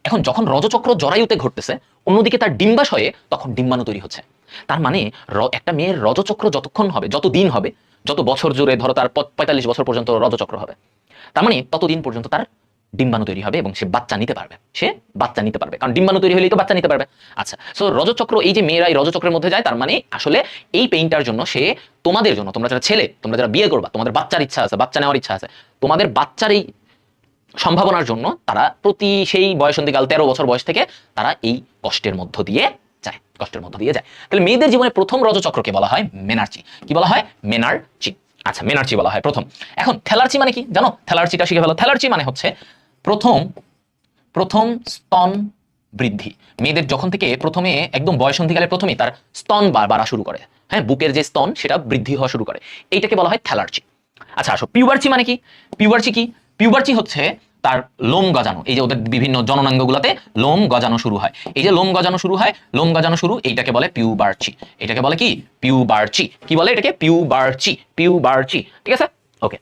এখন যখন রজচক্র জরায়ুতে ঘটতেছে, অন্যদিকে তার ডিম্বাশয়ে তখন ডিম্বাণু তৈরি হচ্ছে। তার মানে একটা মেয়ের রজচক্র যতক্ষণ হবে, যত দিন হবে, যত বছর জুড়ে, ধরো তার 45 বছর পর্যন্ত রজচক্র হবে, তার মানে ততদিন পর্যন্ত তার ডিম্বাণু তৈরি হবে এবং সে বাচ্চা নিতে পারবে। কারণ ডিম্বাণু তৈরি হলেই তো বাচ্চা নিতে পারবে। আচ্ছা, সো রজচক্র, এই যে মেয়েরা এই রজচক্রের মধ্যে যায়, তার মানে আসলে এই পেইনটার জন্য সে তোমাদের জন্য, তোমরা যারা ছেলে, তোমরা যারা বিয়ে করবা, তোমাদের বাচ্চার ইচ্ছা আছে, বাচ্চা নেওয়ার ইচ্ছা আছে, তোমাদের বাচ্চার এই সম্ভাবনার জন্য তারা প্রতি সেই বয়সন্ধিকাল 13 বছর বয়স থেকে তারা এই কষ্টের মধ্য দিয়ে যায়। তাহলে মেয়েদের জীবনে প্রথম রজচক্রকে বলা হয় মেনার্চি। কি বলা হয়? মেনার্চি। আচ্ছা, মেনার্চি বলা হয় প্রথম। এখন থ্যালার্চি মানে কি জানো? থ্যালার্চিটা শিখে ফেলো। থ্যালার্চি মানে হচ্ছে প্রথম স্তন বৃদ্ধি। মেয়েদের যখন থেকে প্রথমে একদম বয়সন্ধিকালের প্রথমেই তার স্তন বাড়া শুরু করে, হ্যাঁ, বুকের যে স্তন সেটা বৃদ্ধি হওয়া শুরু করে, এইটাকে বলা হয় থ্যালার্চি। আচ্ছা, আসো পিউবার্চি মানে কি? পিউবার্চি হচ্ছে তার লোম গজানো, এই যে ওদের বিভিন্ন জননাঙ্গগুলোতে লোম গজানো শুরু হয়, এই যে লোম গজানো শুরু হয়, লোম গজানো শুরু, এইটাকে বলে পিউবার্চি। এটাকে বলে কি? পিউবার্চি। কি বলে এটাকে? পিউবার্চি, পিউবার্চি। ঠিক আছে, ওকে।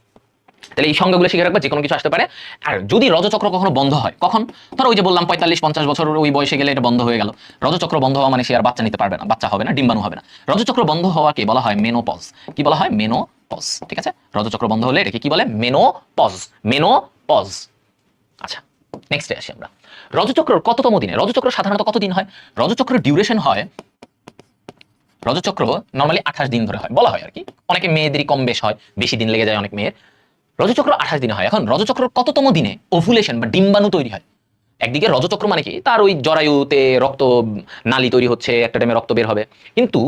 তাহলে এই সংজ্ঞাগুলো শিখে রাখবা, যে কোনো কিছু আসতে পারে। আর যদি রজচক্র কখনো বন্ধ হয়, কখন? ধরো ওই যে বললাম 45-50 বছর ওই বয়সে গেলে এটা বন্ধ হয়ে গেল। রজচক্র বন্ধ হওয়া মানে সে আর বাচ্চা নিতে পারবে না, বাচ্চা হবে না, ডিম্বাণু হবে না। রজচক্র বন্ধ হওয়াকে বলা হয় মেনোপজ। কি বলা হয়? মেনোপজ। ঠিক আছে, রজচক্র বন্ধ হলে এটাকে কি বলে? Menopause, menopause. আচ্ছা, নেক্সটে আসি আমরা। রজচক্র কততম দিনে? রজচক্র সাধারণত কত দিন হয়? রজচক্রের ডিউরেশন হয়, রজচক্র নরমালি 28 দিন ধরে হয় বলা হয় আর কি। অনেকে মেয়েদেরই কম বেশ হয়, বেশি দিন লেগে যায় অনেক মেয়ের। রজচক্র 28 দিনে হয়। এখন রজচক্র কততম দিনে ওভুলেশন বা ডিম্বাণু তৈরি হয়? একদিকে রজচক্র মানে কি, তার ওই জরায়ুতে রক্ত নালী তৈরি হচ্ছে, একটা টাইমে রক্ত বের হবে, কিন্তু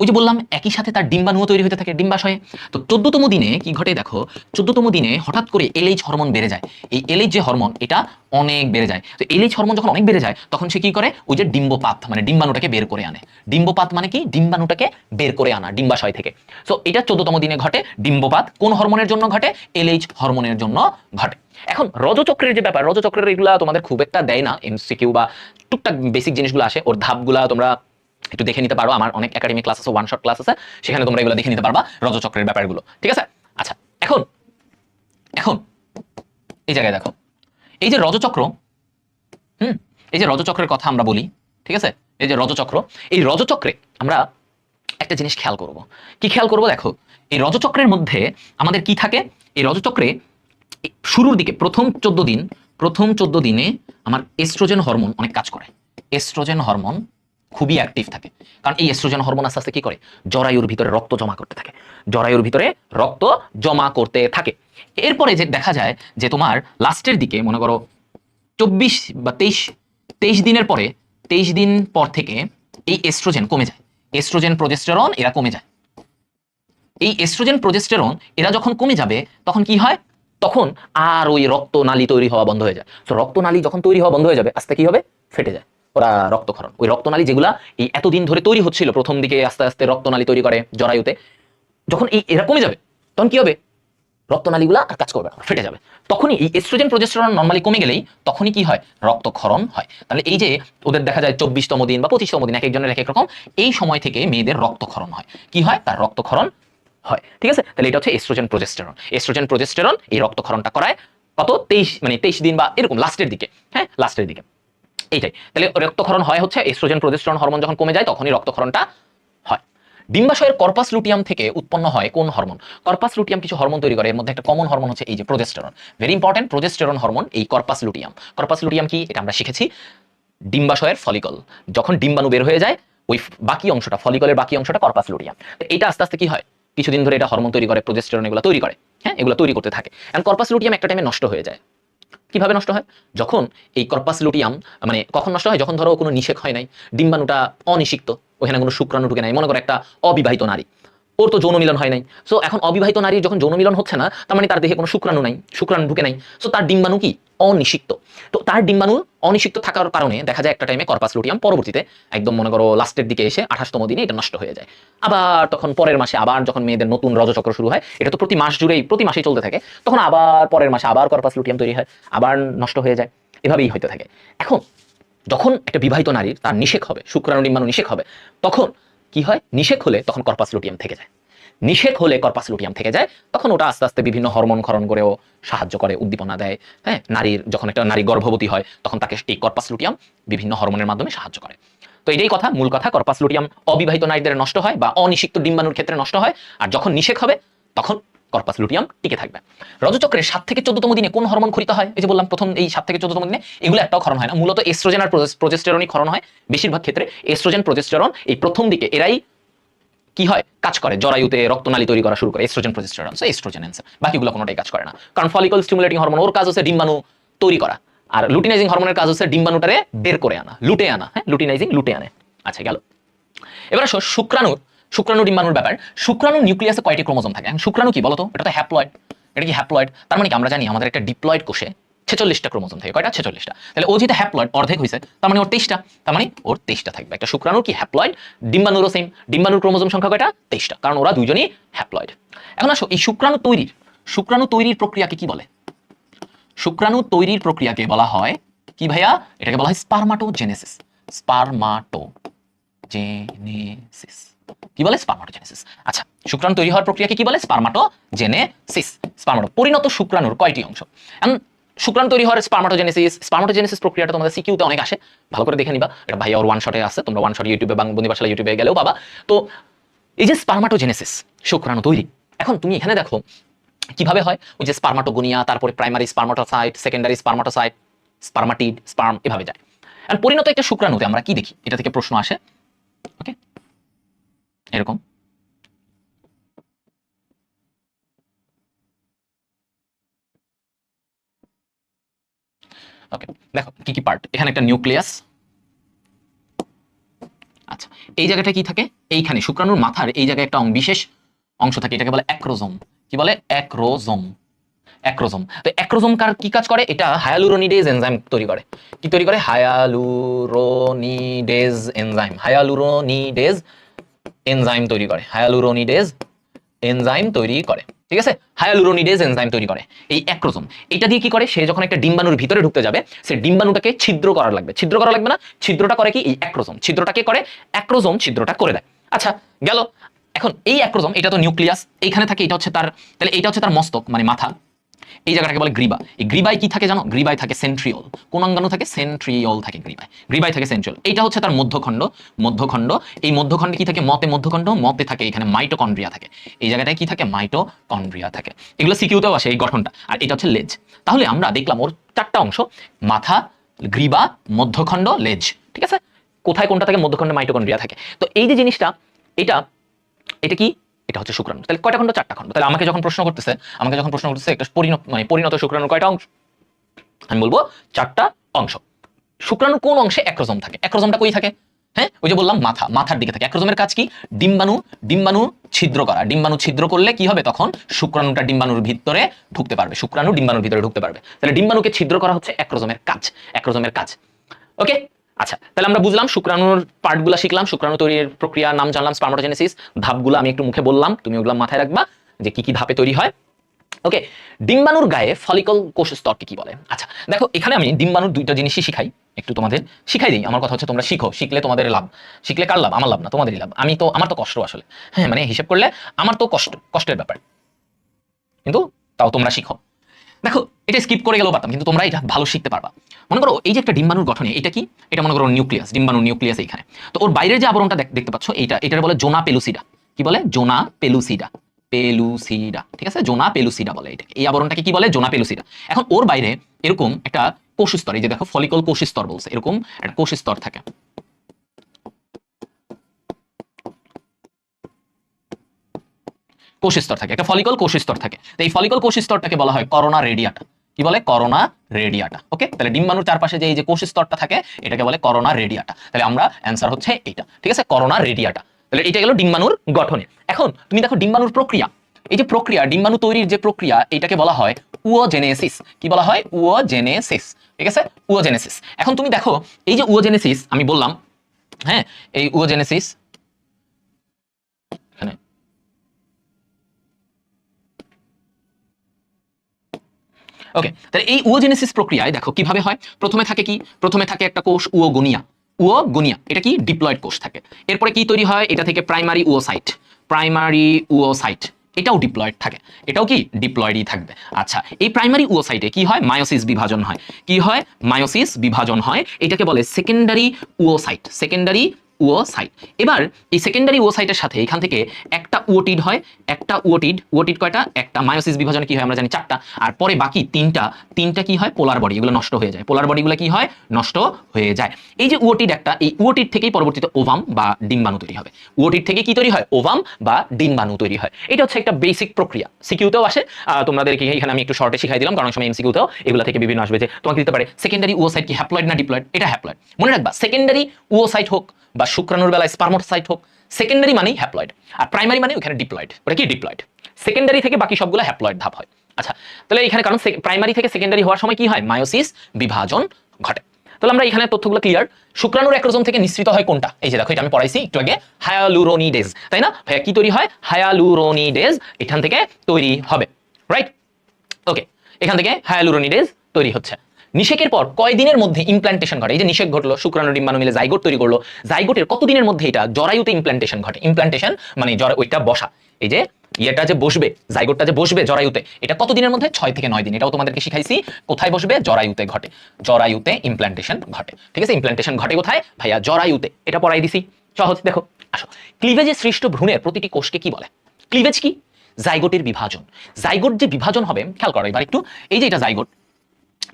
ওই যে বললাম একই সাথে তার ডিম্বাণুও তৈরি হতে থাকে ডিম্বাশয়ে। তো 14তম দিনে কি ঘটে দেখো, 14তম দিনে হঠাৎ করে এলএইচ হরমোন বেড়ে যায়। এই এলএইচ যে হরমোন, এটা অনেক বেড়ে যায়। তো এলএইচ হরমোন যখন অনেক বেড়ে যায়, তখন সে কি করে? ওই যে ডিম্বপাত মানে ডিম্বাণুটাকে বের করে আনে। ডিম্বপাত মানে কি? ডিম্বাণুটাকে বের করে আনা ডিম্বাশয় থেকে। সো এটা 14তম দিনে ঘটে ডিম্বপাত। কোন হরমোনের জন্য ঘটে? এলএইচ হরমোনের জন্য ঘটে। এখন রজচক্রের যে ব্যাপার, রজচক্রের এগুলা তোমাদের খুব একটা দেয় না এমসিকিউ বা টুকটাক বেসিক জিনিসগুলো আসে, ওর ধাপগুলা তোমরা একটু দেখে নিতে পারো। আমার অনেক একাডেমিক ক্লাস আছে, ওয়ান শট ক্লাস আছে, সেখানে তোমরা এগুলো দেখে নিতে পারবা রজচক্রের ব্যাপারগুলো। ঠিক আছে, আচ্ছা। এখন এখন এই জায়গায় দেখো, এই যে রজচক্র, এই যে রজচক্রের কথা আমরা বলি, ঠিক আছে, এই যে রজচক্র, এই রজচক্রে আমরা একটা জিনিস খেয়াল করব। কি খেয়াল করব? দেখো, এই রজচক্রের মধ্যে আমাদের কি থাকে? এই রজচক্রে শুরুর দিকে প্রথম 14 দিনে আমার এস্ট্রোজেন হরমোন অনেক কাজ করে। এস্ট্রোজেন হরমোন খুবই অ্যাক্টিভ থাকে, কারণ এই এস্ট্রোজেন হরমোন আস্তে আস্তে কি করে? জরায়ুর ভিতরে রক্ত জমা করতে থাকে, জরায়ুর ভিতরে রক্ত জমা করতে থাকে। এরপরে যে দেখা যায় যে তোমার লাস্টের দিকে মনে করো 24 বা 23 দিনের পরে, 23 দিন পর থেকে এই এস্ট্রোজেন কমে যায়। এস্ট্রোজেন প্রোজেস্টেরন এরা কমে যায়। এই এস্ট্রোজেন প্রোজেস্টেরন এরা যখন কমে যাবে, তখন কি হয়? তখন আর ওই রক্তনালী তৈরি হওয়া বন্ধ হয়ে যায়। তো রক্তনালী যখন তৈরি হওয়া বন্ধ হয়ে যাবে, আস্তে কি হবে? ফেটে যায় ওরা, রক্তক্ষরণ। ওই রক্তনালী যেগুলা এই এতদিন ধরে তৈরি হচ্ছিল, প্রথম দিকে আস্তে আস্তে রক্তনালী তৈরি করে জরায়ুতে, যখন এরা কমে যাবে, তখন কি হবে? রক্তনালীগুলা আর কাজ করবে না, ফেটে যাবে। তখনই এই এস্ট্রোজেন প্রোজেস্টেরন নরমালি কমে গেলেই তখনই কি হয়? রক্তক্ষরণ হয়। তাহলে এই যে ওদের দেখা যায় 24তম দিন বা 25তম দিন, এক একজনের এক এক রকম, এই সময় থেকে মেয়েদের রক্তক্ষরণ হয়। কি হয়? তার রক্তক্ষরণ হয়। ঠিক আছে, তাহলে এটা হচ্ছে এস্ট্রোজেন প্রোজেস্টেরন। এস্ট্রোজেন প্রোজেস্টেরন এই রক্তক্ষরণটা করায় কত? 23 দিন বা এরকম লাস্টের দিকে। হ্যাঁ, লাস্টের দিকে এইটাই। তাহলে রক্তক্ষরণ হয় হচ্ছে এস্ট্রোজেন প্রোজেস্টেরন হরমোন যখন কমে যায়, তখনই রক্তক্ষরণটা হয়। ডিম্বাশয়ের কর্পাস লুটিয়াম থেকে উৎপন্ন হয় কোন হরমোন? কর্পাস লুটিয়াম কিছু হরমোন তৈরি করে, এর মধ্যে একটা কমন হরমোন হচ্ছে এই যে progesterone. Very important, progesterone hormone এই কর্পাস লুটিয়াম। কর্পাস লুটিয়াম কি? এটা আমরা শিখেছি। ডিম্বাশয়ের ফলিকল যখন ডিম্বাণু বের হয়ে যায়, ওই বাকি অংশটা, ফলিকলের বাকি অংশটা কর্পাস লুটিয়াম। এটা আস্তে আস্তে কি হয়? কিছুদিন ধরে এটা হরমোন তৈরি করে, প্রোজেস্টেরন এগুলো তৈরি করে। হ্যাঁ, এগুলো তৈরি করতে থাকে। এখন কর্পাস লুটিয়াম একটা টাইমে নষ্ট হয়ে যায়। কিভাবে নষ্ট হয়? যখন এই কর্পাস লুটিয়াম মানে কখন নষ্ট হয়? যখন ধরো কোনো নিষেক হয় নাই, ডিম্বাণুটা অনিষিক্ত, ওখানে কোনো শুক্রাণু ঢুকে নাই। মনে করো একটা অবিবাহিত নারী, ওর তো যৌন মিলন হয় নাই। সো এখন অবিবাহিত নারীর যখন যৌন মিলন হচ্ছে না, তার মানে তার দেহে কোনো শুক্রাণু নাই, শুক্রাণু ঢুকে নাই। সো তার ডিম্বাণু কি? অনিষিক্ত। তো তার ডিম্বাণু অনিষিক্ত থাকার কারণে দেখা যায় একটা টাইমে কর্পাস লুটিয়াম পরবর্তীতে একদম মনে করো লাস্টের দিকে এসে 28তম দিনে এটা নষ্ট হয়ে যায়। আবার তখন পরের মাসে আবার যখন মেয়েদের নতুন রজচক্র শুরু হয়, এটা তো প্রতি মাস জুড়েই প্রতি মাসেই চলতে থাকে, তখন আবার পরের মাসে আবার কর্পাস লুটিয়াম তৈরি হয়, আবার নষ্ট হয়ে যায়, এভাবেই হইতে থাকে। এখন যখন একটা বিবাহিত নারীর তার নিষেক হবে, শুক্রাণু ডিম্বাণু নিষেক হবে, তখন কি হয়? নিষেক হলে তখন কর্পাস লুটিয়াম থেকে যায়। নিষেক হলে কর্পাস লুটিয়াম থেকে যায়, তখন ওটা আস্তে আস্তে বিভিন্ন হরমোন ক্ষরণ করেও সাহায্য করে, উদ্দীপনা দেয়। হ্যাঁ, নারীর যখন একটা নারী গর্ভবতী হয়, তখন তাকে এই কর্পাস লুটিয়াম বিভিন্ন হরমোনের মাধ্যমে সাহায্য করে। তো এটাই কথা, মূল কথা, কর্পাস লুটিয়াম অবিবাহিত নারীদের নষ্ট হয় বা অনিষিক্ত ডিম্বাণুর ক্ষেত্রে নষ্ট হয়, আর যখন নিষেক হবে তখন কর্পাস লুটিয়াম টিকে থাকবে। রজচক্রের 7 থেকে 14তম দিনে কোন হরমোন ক্ষরিত হয়? এই যে বললাম প্রথম এই 7 থেকে 14তম দিনে এগুলো একটাও ক্ষরণ হয় না, মূলত এস্ট্রোজেন আর প্রোজেস্টেরনই ক্ষরণ হয়। বেশিরভাগ ক্ষেত্রে এস্ট্রোজেন প্রোজেস্টেরন এই প্রথম দিকে এরাই কি হয়? কাজ করে, জরায়ুতে রক্তনালী তৈরি করা শুরু করে। Oestrogen progesterone, so oestrogen answer. বাকিগুলো কোনোটাই কাজ করে না, কারণ ফলিকল স্টিমুলেটিং হরমোন ওর কাজ হচ্ছে ডিম্বাণু তৈরি করা, আর লুটিনাইজিং হরমোনের কাজ হচ্ছে ডিম্বাণুটারে বের করে আনা, লুটে আনা। হ্যাঁ, লুটিনাইজিং, লুটে আনে। আচ্ছা, গেল। এবার আসো শুক্রাণু ডিম্বাণুর ব্যাপার। শুক্রাণু নিউক্লিয়াসে কয়টি ক্রোমোজোম থাকে? শুক্রাণু কি বলতো? এটা তো হ্যাপ্লয়েড। এটা কি হ্যাপ্লয়েড? তার মানে কি? আমরা জানি আমাদের একটা ডিপ্লয়েড কোষে 46টা ক্রোমোজোম থাকে। কয়টা? 46টা। তাহলে ও যেটা হ্যাপ্লয়েড, অর্ধেক হয়েছে, তার মানে ওর 23টা। তার মানে ওর 23টা থাকবে। একটা শুক্রাণু কি হ্যাপ্লয়েড, ডিম্বাণুরও সেম। ডিম্বাণুর ক্রোমোজোম সংখ্যা কয়টা? 23টা, কারণ ওরা দুইজনই হ্যাপ্লয়েড। এখন আসো এই শুক্রাণু তৈরির প্রক্রিয়াকে কি বলে? শুক্রাণু তৈরির প্রক্রিয়াকে বলা হয় কি ভাইয়া? এটাকে বলা হয় স্পারমাটোজেনেসিস। স্পারমাটোজেনেসিস কি বলে? স্পারমাটোজেনেসিস। আচ্ছা, শুক্রাণু তৈরি হওয়ার প্রক্রিয়াকে কি বলে? স্পারমাটোজেনেসিস। পরিণত শুক্রাণুর কয়টি অংশ? এখন শুক্রাণু তৈরি হওয়ার স্পারমাটোজেনেসিস প্রক্রিয়াটা তোমাদের সিকিউতে অনেক আসে, ভালো করে দেখে নিবা। এটা ভাইয়া ওর ওয়ান শটে আছে, তোমরা ওয়ান শট ইউটিউবে বন্দি পাঠশালা ইউটিউবে গেলেও পাবা। তো এই যে স্পারমাটোজেনেসিস, শুক্রাণু তৈরি, এখন তুমি এখানে দেখো কিভাবে হয়। ওই যে স্পারমাটোগোনিয়া, তারপরে প্রাইমারি স্পারমাটোসাইট, সেকেন্ডারি স্পারমাটোসাইট, স্পারমাটিড, স্পার্ম, এভাবে যায়। আর পরিণত একটা শুক্রাণুতে আমরা কি দেখি? এটা থেকে প্রশ্ন আসে। ওকে, এরকম ওকে, দেখো কি কি পার্ট। এখানে একটা নিউক্লিয়াস। আচ্ছা, এই জায়গাটা কি থাকে? এইখানে শুক্রাণুর মাথার এই জায়গায় একটা বিশেষ অংশ থাকে, এটাকে বলে অ্যাক্রোজোম। কি বলে? অ্যাক্রোজোম। অ্যাক্রোজোম। তো অ্যাক্রোজোম কি কাজ করে? এটা হায়ালুরোনিডেজ এনজাইম তৈরি করে। কি তৈরি করে? হায়ালুরোনিডেজ এনজাইম। হায়ালুরোনিডেজ এনজাইম তৈরি করে। হায়ালুরোনিডেজ এনজাইম তৈরি করে। ঠিক আছে, হায়ালুরোনিডেজ এনজাইম তৈরি করে এই অ্যাক্রোজোম। এটা দিয়ে কি করে? সে যখন একটা ডিম্বাণুর ভিতরে ঢুকতে যাবে, সে ডিম্বাণুটাকে ছিদ্র করার লাগবে। ছিদ্র করা লাগবে না, ছিদ্রটা করে কি? এই অ্যাক্রোজোম। ছিদ্রটাকে করে অ্যাক্রোজোম, ছিদ্রটা করে দেয়। আচ্ছা, গেল। এখন এই অ্যাক্রোজোম, এটা তো নিউক্লিয়াস, এইখানে থাকে, এটা হচ্ছে তার, তাহলে এটা হচ্ছে তার মস্তক মানে মাথা। এই জায়গাটাকে বলে গ্রীবা। এই গ্রীবায় কি থাকে জানো? গ্রীবায় থাকে সেন্ট্রিওল। কোন অঙ্গাণু থাকে? সেন্ট্রিওল থাকে গ্রীবায়। গ্রীবায় থাকে সেন্ট্রিওল। এইটা হচ্ছে তার মধ্যখণ্ড। মধ্যখণ্ড, এই মধ্যখণ্ডে কি থাকে? মতে মধ্যখণ্ড, মতে থাকে এখানে মাইটোকন্ড্রিয়া থাকে। এই জায়গাটায় কি থাকে? মাইটোকন্ড্রিয়া থাকে। এগুলো সিকিউতেও আসে এই গঠনটা। আর এটা হচ্ছে লেজ। তাহলে আমরা দেখলাম ওর চারটা অংশ: মাথা, গ্রীবা, মধ্যখণ্ড, লেজ। ঠিক আছে, কোথায় কোনটা থাকে? মধ্যখণ্ডে মাইটোকন্ড্রিয়া থাকে। তো এই যে জিনিসটা, এটা এটা কি? এটা হচ্ছে শুক্রাণু। তাহলে কয়টা খণ্ড? চারটা খণ্ড। তাহলে আমাকে যখন প্রশ্ন করতেছে একটা পরিণত শুক্রাণুর কয়টা অংশ, আমি বলবো চারটা অংশ। শুক্রাণু কোন অংশে অ্যাক্রোজোম থাকে? অ্যাক্রোজোমটা কই থাকে? হ্যাঁ, ওই যে বললাম মাথার দিকে থাকে। অ্যাক্রোজোমের কাজ কি? ডিম্বাণু ছিদ্র করা। ডিম্বাণু ছিদ্র করলে কি হবে? তখন শুক্রাণুটা ডিম্বাণুর ভিতরে ঢুকতে পারবে। শুক্রাণু ডিম্বাণুর ভিতরে ঢুকতে পারবে। তাহলে ডিম্বাণুকে ছিদ্র করা হচ্ছে অ্যাক্রোজোমের কাজ। অ্যাক্রোজোমের কাজ। ওকে, আচ্ছা, তাহলে আমরা বুঝলাম শুক্রাণুর পার্টগুলো শিখলাম, শুক্রাণু তৈরির প্রক্রিয়ার নাম জানলাম, স্পারমাটোজেনেসিস। ধাপগুলো আমি একটু মুখে বললাম, তুমি ওগুলো মাথায় রাখবা যে কি কি ধাপে তৈরি হয়। ওকে, ডিম্বাণুর গায়ে ফলিকল কোষ স্তরকে কি বলে? আচ্ছা দেখো, এখানে আমি ডিম্বাণুর দুইটা জিনিসই শিখাই, একটু তোমাদের শিখাই দিই। আমার কথা হচ্ছে তোমরা শিখো, শিখলে তোমাদের লাভ। শিখলে কার লাভ? আমার লাভ না, তোমাদেরই লাভ। আমার তো কষ্ট আসলে, হ্যাঁ মানে হিসেব করলে আমার তো কষ্টের ব্যাপার, কিন্তু তাও তোমরা শিখো। দেখো, এটা স্কিপ করে গেলেও পারতাম, কিন্তু তোমরা এটা ভালো শিখতে পারবা। মনে করো এই যে একটা ডিম্বাণুর গঠনে, এটা কি? এটা মনে করো নিউক্লিয়াস, ডিম্বাণুর নিউক্লিয়াস এইখানে। তো ওর বাইরের যে আবরণটা দেখতে পাচ্ছ, এটার বলে জোনা পেলুসিডা। কি বলে? জোনা পেলুসিডা। ঠিক আছে, জোনা পেলুসিডা বলে এটাকে। এই আবরণটাকে কি বলে? জোনা পেলুসিডা। এখন ওর বাইরে এরকম একটা কোষ স্তর, এই যে দেখো ফলিকল কোষ স্তর বলছে, এরকম একটা কোষ স্তর থাকে। কোষ স্তর থাকে, একটা ফলিকল কোষ স্তর থাকে। তো এই ফলিকল কোষ স্তরটাকে বলা হয় করোনা রেডিয়াটা। কি বলে? করোনা রেডিয়াটা। ওকে, তাহলে ডিম্বাণুর চারপাশে যে এই যে কোষ স্তরটা থাকে, এটাকে বলে করোনা রেডিয়াটা। তাহলে আমরা অ্যান্সার হচ্ছে এটা। ঠিক আছে, করোনা রেডিয়াটা। তাহলে এটা গেল ডিম্বাণুর গঠনে। এখন তুমি দেখো ডিম্বাণুর প্রক্রিয়া, এই যে প্রক্রিয়া, ডিম্বাণু তৈরির যে প্রক্রিয়া, এটাকে বলা হয় উওজেনেসিস। কি বলা হয়? উওজেনেসিস। ঠিক আছে, উওজেনেসিস। এখন তুমি দেখো এই যে উওজেনেসিস আমি বললাম, হ্যাঁ, এই উওজেনেসিস এখানে ওকে, তাহলে এই উওজেনেসিস প্রক্রিয়ায় দেখো কিভাবে হয়। প্রথমে থাকে কি? প্রথমে থাকে একটা কোষ উওগোনিয়া। উওগোনিয়া এটা কি? ডিপ্লয়েড কোষ থাকে। এরপরে কি তৈরি হয়? এটা থেকে প্রাইমারি উওসাইট। প্রাইমারি উওসাইট এটাও ডিপ্লয়েড থাকে, এটাও কি? ডিপ্লয়েডই থাকবে। আচ্ছা, এই প্রাইমারি উওসাইটে কি হয়? মায়োসিস বিভাজন হয়। কি হয়? মায়োসিস বিভাজন হয়। এটাকে বলে সেকেন্ডারি উওসাইট। সেকেন্ডারি উওসাইট। এবার এই সেকেন্ডারি উওসাইটের সাথে এখান থেকে একটা উওটিড হয়। একটা উওটিড কয়টা? একটা। মায়োসিস বিভাজনে কি হয় আমরা জানি? চারটা। আর পরে বাকি তিনটা কি হয়? পোলার বডি। এগুলো নষ্ট হয়ে যায়। পোলার বডিগুলো কি হয়? নষ্ট হয়ে যায়। এই যে উওটিড একটা, এই উওটিড থেকেই পরবর্তীতে ওভাম বা ডিম্বাণু তৈরি হবে। উওটিড থেকে কি তৈরি হয়? ওভাম বা ডিম্বাণু তৈরি হয়। এটা হচ্ছে একটা বেসিক প্রক্রিয়া, সিকিউতেও আসে। তোমাদেরকে এখানে আমি একটু শর্টে শিখাই দিলাম, কারণ সময় এমসিকিউতেও এগুলো থেকে বিভিন্ন আসবে যে তোমাকে দিতে পারে সেকেন্ডারি উওসাইট কি হ্যাপ্লয়েড না ডিপ্লয়েড? এটা হ্যাপ্লয়েড। মনে রাখবা, সেকেন্ডারি উওসাইট হোক বা শুক্রাণুর বেলায় স্পারমাটোসাইট হোক, সেকেন্ডারি মানেই হ্যাপ্লয়েড, আর প্রাইমারি মানে ওখানে ডিপ্লয়েড। ওটা কি? ডিপ্লয়েড। সেকেন্ডারি থেকে বাকি সবগুলো হ্যাপ্লয়েড ধাপ হয়। আচ্ছা, তাহলে এখানে কারণ প্রাইমারি থেকে সেকেন্ডারি হওয়ার সময় কি হয়? মায়োসিস বিভাজন ঘটে। তাহলে আমরা এখানে তথ্যগুলো ক্লিয়ার। শুক্রাণুর অ্যাক্রোজোম থেকে নিঃসৃত হয় কোনটা? এই যে দেখো, এটা আমি পড়াইছি একটু আগে, হায়ালুরোনিডেজ, তাই না ভাইয়া? কি তৈরি হয়? হায়ালুরোনিডেজ এখান থেকে তৈরি হবে, রাইট? ওকে, এখান থেকে হায়ালুরোনিডেজ তৈরি হচ্ছে। নিষেকের পর কয়দিনের মধ্যে ইমপ্ল্যান্টেশন ঘটে? এই যে নিষেক ঘটলো, শুক্রাণু ডিম্বাণু মিলে জাইগোট তৈরি করলো, জাইগোটের কতদিনের মধ্যে এটা জরায়ুতে ইমপ্ল্যান্টেশন ঘটে? ইমপ্ল্যান্টেশন মানে ওইটা বসা, এই যে ইয়েটা যে বসবে, জাইগোটটা যে বসবে জরায়ুতে, এটা কতদিনের মধ্যে? 6 থেকে 9 দিন। এটাও তোমাদেরকে শিখাইছি। কোথায় বসবে? জরায়ুতে ঘটে, জরায়ুতে ইমপ্ল্যান্টেশন ঘটে। ঠিক আছে, ইমপ্ল্যান্টেশন ঘটে কোথায় ভাইয়া? জরায়ুতে। এটা পড়াই দিছি, সহজ। দেখো আসো, ক্লিভেজে সৃষ্ট ভ্রূণের প্রতিটি কোষকে কি বলে? ক্লিভেজ কি? জাইগোটের বিভাজন। জাইগোট যে বিভাজন হবে, খেয়াল করো এবার একটু, এই যে এটা জাইগোট,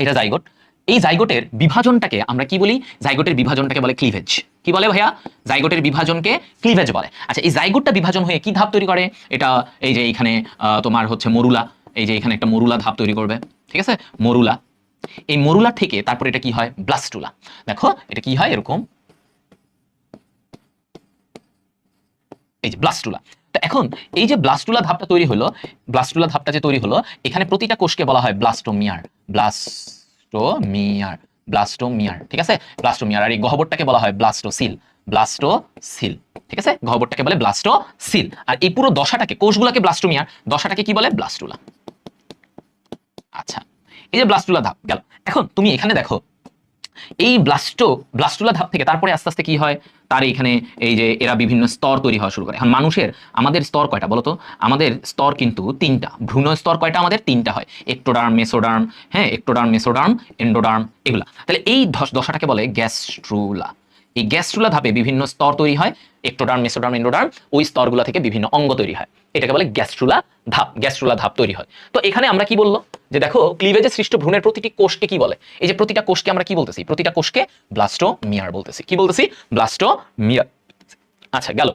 এটা জাইগোট, এই জাইগোটের বিভাজনটাকে আমরা কি বলি? জাইগোটের বিভাজনটাকে বলে ক্লিভেজ। কি বলে ভাইয়া? জাইগোটের বিভাজনকে ক্লিভেজ বলে। আচ্ছা, এই জাইগোটটা বিভাজন হয়ে কি ধাপ তৈরি করে? এটা এই যে এইখানে তোমার হচ্ছে মরুলা, এই যে এখানে একটা মরুলা ধাপ তৈরি করবে। ঠিক আছে, মরুলা। এই মরুলা থেকে তারপর এটা কি হয়? ব্লাস্টুলা। দেখো এটা কি হয়? এরকম, এই যে ব্লাস্টুলা। তো এখন এই যে ব্লাস্টুলা ধাপটা তৈরি হলো, ব্লাস্টুলা ধাপটা যে তৈরি হলো, এখানে প্রতিটা কোষকে বলা হয় ব্লাস্টোমিয়ার। ব্লাস্টোমিয়ার, ব্লাস্টোমিয়ার। ঠিক আছে, ব্লাস্টোমিয়ার। আর এই গহ্বরটাকে বলা হয় ব্লাস্টোসিল, ব্লাস্টোসিল। ঠিক আছে, গহ্বরটাকে বলে ব্লাস্টোসিল। আর এই পুরো দশাটাকে, কোষগুলোকে ব্লাস্টোমিয়ার, দশাটাকে কি বলে? ব্লাস্টুলা। আচ্ছা, এই যে ব্লাস্টুলা ধাপ গেল। এখন তুমি এখানে দেখো, এই ব্লাস্টুলা ধাপ থেকে তারপরে আস্তে আস্তে কি হয়? তার এখানে এই যে এরা বিভিন্ন স্তর তৈরি হওয়া শুরু করে। এখন মানুষের, আমাদের স্তর কয়টা বলতো? আমাদের স্তর কিন্তু 3টা। ভ্রূণ স্তর কয়টা? আমাদের 3টা হয়, একটোডার্ম, মেসোডার্ম। হ্যাঁ, একটোডার্ম, মেসোডার্ম, এন্ডোডার্ম, এগুলা। তাহলে এই দশাটাকে বলে গ্যাস্ট্রুলা। এই গ্যাস্ট্রুলা ধাপে বিভিন্ন স্তর তৈরি হয়, একটোডার্ম, মেসোডার্ম, এন্ডোডার্ম। ওই স্তরগুলো থেকে বিভিন্ন অঙ্গ তৈরি হয়, এটাকে বলে গ্যাস্ট্রুলা ধাপ। গ্যাস্ট্রুলা ধাপ তৈরি হয়। তো এখানে আমরা কি বললো যে দেখো, ক্লিভেজে সৃষ্ট ভ্রূণের প্রতিটি কোষকে কি বলে? এই যে প্রতিটা কোষকে আমরা কি বলতেছি? প্রতিটা কোষকে ব্লাস্টোমিয়ার বলতেছি। কি বলতেছি? ব্লাস্টোমিয়ার। আচ্ছা গেল।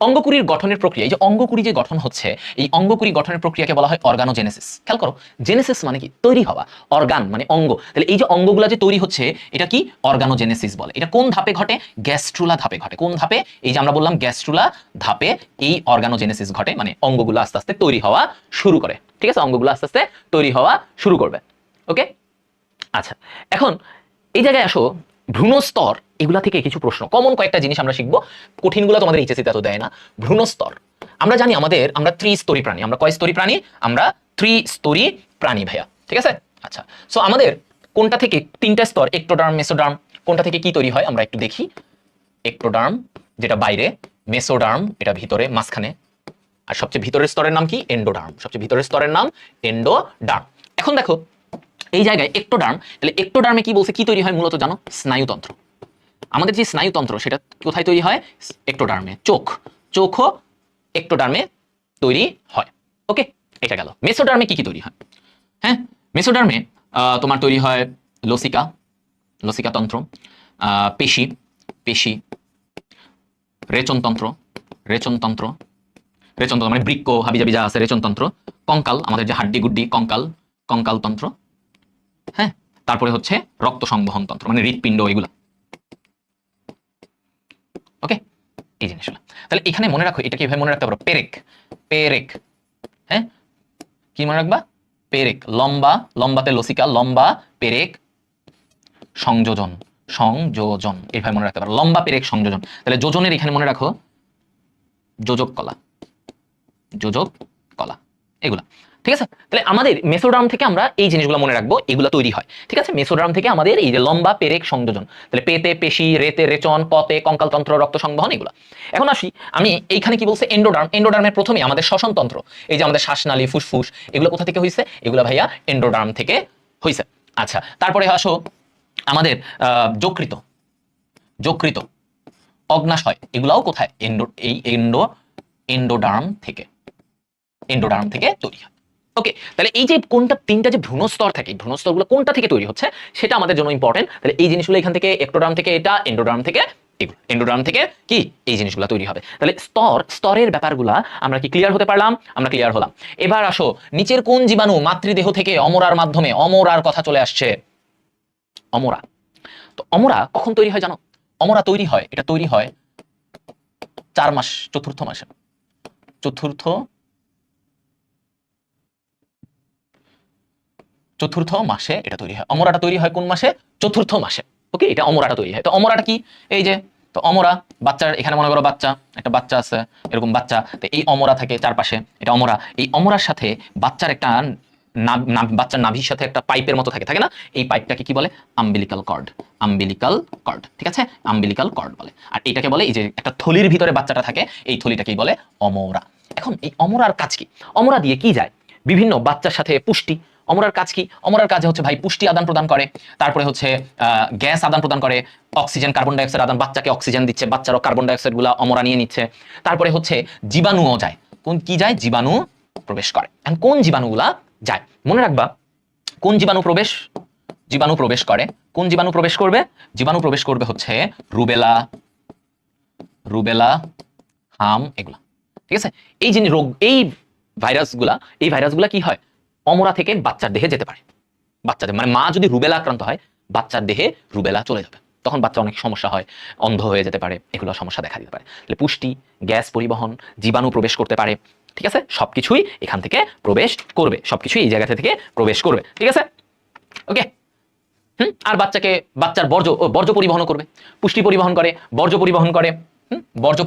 অঙ্গকুড়ির গঠনের প্রক্রিয়া, এই যে অঙ্গকুড়ি যে গঠন হচ্ছে, এই অঙ্গকুড়ি গঠনের প্রক্রিয়াকে বলা হয় অর্গানোজেনেসিস। খেয়াল করো, জেনেসিস মানে কি? তৈরি হওয়া, অর্গান মানে অঙ্গ। তাহলে এই যে অঙ্গগুলা যে তৈরি হচ্ছে, এটা কি? অর্গানোজেনেসিস বলে। এটা কোন ধাপে ঘটে? গ্যাস্ট্রুলা ধাপে ঘটে। কোন ধাপে? এই যে আমরা বললাম গ্যাস্ট্রুলা ধাপে এই অর্গানোজেনেসিস ঘটে, মানে অঙ্গগুলো আস্তে আস্তে তৈরি হওয়া শুরু করে। ঠিক আছে, অঙ্গগুলো আস্তে আস্তে তৈরি হওয়া শুরু করবে। ওকে, আচ্ছা এখন এই জায়গায় আসো, ভ্রূণস্তর, এগুলা থেকে কিছু প্রশ্ন, কমন কয়েকটা জিনিস আমরা শিখবো। কঠিনগুলো তোমাদের এইচএসসি তে তো দেয় না। ভ্রূণস্তর, আমরা জানি আমরা ত্রিস্তরী প্রাণী। আমরা কয় স্তরী প্রাণী? আমরা ত্রিস্তরী প্রাণী ভাইয়া। ঠিক আছে, আচ্ছা। সো আমাদের কোনটা থেকে 3টা স্তর, একটোডার্ম, মেসোডার্ম, কোনটা থেকে কি তৈরি হয় আমরা একটু দেখি। একটোডার্ম যেটা বাইরে, মেসোডার্ম এটা ভিতরে মাঝখানে, আর সবচেয়ে ভিতরের স্তরের নাম কি? এন্ডোডার্ম। সবচেয়ে ভিতরের স্তরের নাম এন্ডোডার্ম। এখন দেখো এই জায়গায় একটোডার্ম, তাহলে একটোডার্মে কি বলছে? কি তৈরি হয় মূলত জানো? স্নায়ুতন্ত্র। আমাদের যে স্নায়ুতন্ত্র সেটা কোথায় তৈরি হয়? একটোডার্মে। চোখও একটোডার্মে তৈরি হয়। ওকে, এটা গেল। মেসোডার্মে কি কি তৈরি হয়? হ্যাঁ, মেসোডার্মে তোমার তৈরি হয় লসিকা তন্ত্র, পেশি, রেচনতন্ত্র মানে বৃক্ক, হাবিজাবি যা আছে, রেচনতন্ত্র। কঙ্কাল, আমাদের যে হাড্ডি গুড্ডি, কঙ্কাল তন্ত্র। হ্যাঁ, তারপরে হচ্ছে রক্ত সংবহন তন্ত্র, মানে হৃৎপিণ্ড, এগুলা। ওকে, এই জিনিসগুলো তাহলে এখানে মনে রাখো। এটা কিভাবে মনে রাখতে পারো? পেরেক। হ্যাঁ, কি মনে রাখবা? পেরেক। লম্বাতে লসিকা, লম্বা পেরেক সংযোজন, এইভাবে মনে রাখতে পারো। লম্বা পেরেক সংযোজন। তাহলে যোজনের এখানে মনে রাখো যোজক কলা, এগুলা। ঠিক আছে, তাহলে আমাদের মেসোডার্ম থেকে আমরা এই জিনিসগুলো মনে রাখবো, এগুলো তৈরি হয়। ঠিক আছে, মেসোডার্ম থেকে আমাদের এই যে লম্বা পেরেক সংযোজন, তাহলে পেতে পেশি, রেতে রেচন, কতে কঙ্কালতন্ত্র, রক্ত সংবহন, এগুলো। এখন আসি আমি এইখানে কি বলছে? এন্ডোডার্মের প্রথমে আমাদের শ্বসনতন্ত্র, এই যে আমাদের শ্বাসনালী, ফুসফুস, এগুলো কোথা থেকে হয়েছে? এগুলো ভাইয়া এন্ডোডার্ম থেকে হয়েছে। আচ্ছা, তারপরে আসো আমাদের যকৃত, অগ্নাশয়, এগুলাও কোথায়? এন্ডোডার্ম থেকে তৈরি হয়। ওকে, তাহলে এই যে কোনটা 3টা যে ভ্রূণস্তর থাকে, ভ্রূণস্তরগুলো কোনটা থেকে তৈরি হচ্ছে সেটা আমাদের জন্য ইম্পর্টেন্ট। তাহলে এই জিনিসগুলো এখান থেকে, একটোডার্ম থেকে এটা, এন্ডোডার্ম থেকে এগুলো, এন্ডোডার্ম থেকে কি এই জিনিসগুলো তৈরি হবে। তাহলে স্তরের ব্যাপারগুলা আমরা কি ক্লিয়ার হতে পারলাম? আমরা ক্লিয়ার হলাম। এবার আসো, নিচের কোন জীবাণু মাতৃদেহ থেকে অমরার মাধ্যমে, অমরার কথা চলে আসছে, অমরা। তো অমরা কখন তৈরি হয় জানো? অমরা তৈরি হয়, এটা তৈরি হয় 4 মাস, চতুর্থ মাসে। চতুর্থ মাসে এটা তৈরি হয়। অমরাটা তৈরি হয় কোন মাসে? চতুর্থ মাসে। ওকে, এটা অমরাটা তৈরি হয়। তো অমরাটা কি? এই যে, তো অমরা বাচ্চার, এখানে মনে করো একটা বাচ্চা আছে, এরকম বাচ্চা। তো এই অমরা থাকে চারপাশে, এটা অমরা। এই অমরার সাথে বাচ্চার একটা বাচ্চার নাভির সাথে একটা পাইপের মতো থাকে না, এই পাইপটাকে কি বলে? Umbilical cord. আম্বিলিকাল কর্ড, ঠিক আছে, আম্বিলিকাল কর্ড বলে। আর এটাকে বলে এই যে একটা থলির ভিতরে বাচ্চাটা থাকে, এই থলিটাকেই বলে অমরা। এখন এই অমরার কাজ কি? অমরা দিয়ে কি যায়? বিভিন্ন বাচ্চার সাথে পুষ্টি। অমরার কাজ কি? অমরার কাজ হচ্ছে ভাই পুষ্টি আদান প্রদান করে, তারপরে হচ্ছে গ্যাস আদান প্রদান করে, অক্সিজেন কার্বন ডাইঅক্সাইড আদান, বাচ্চাকে অক্সিজেন দিচ্ছে, বাচ্চারও কার্বন ডাইঅক্সাইড গুলা অমরা নিয়ে নিচ্ছে। তারপরে হচ্ছে জীবাণুও যায়। কোন কি যায়? জীবাণু প্রবেশ করে। এখন কোন জীবাণুগুলা যায় মনে রাখবা, কোন জীবাণু প্রবেশ করে? কোন জীবাণু প্রবেশ করবে? জীবাণু প্রবেশ করবে হচ্ছে রুবেলা, হাম, এগুলা, ঠিক আছে। এই যে রোগ, এই ভাইরাসগুলা কি হয়? অমরা থেকে বাচ্চার দেহে যেতে পারে। বাচ্চাদের মানে মা যদি রুবেলা আক্রান্ত হয়, বাচ্চার দেহে রুবেলা চলে যাবে, তখন বাচ্চা অনেক সমস্যা হয়, অন্ধ হয়ে যেতে পারে, এগুলো সমস্যা দেখা দিতে পারে। তাহলে পুষ্টি, গ্যাস পরিবহন, জীবাণু প্রবেশ করতে পারে, ঠিক আছে, সবকিছুই এখান থেকে প্রবেশ করবে, সবকিছুই এই জায়গা থেকে প্রবেশ করবে, ঠিক আছে, ওকে। আর বাচ্চার বর্জ্য পরিবহন করবে, পুষ্টি পরিবহন করে, বর্জ্য পরিবহন করে, বর্জ্য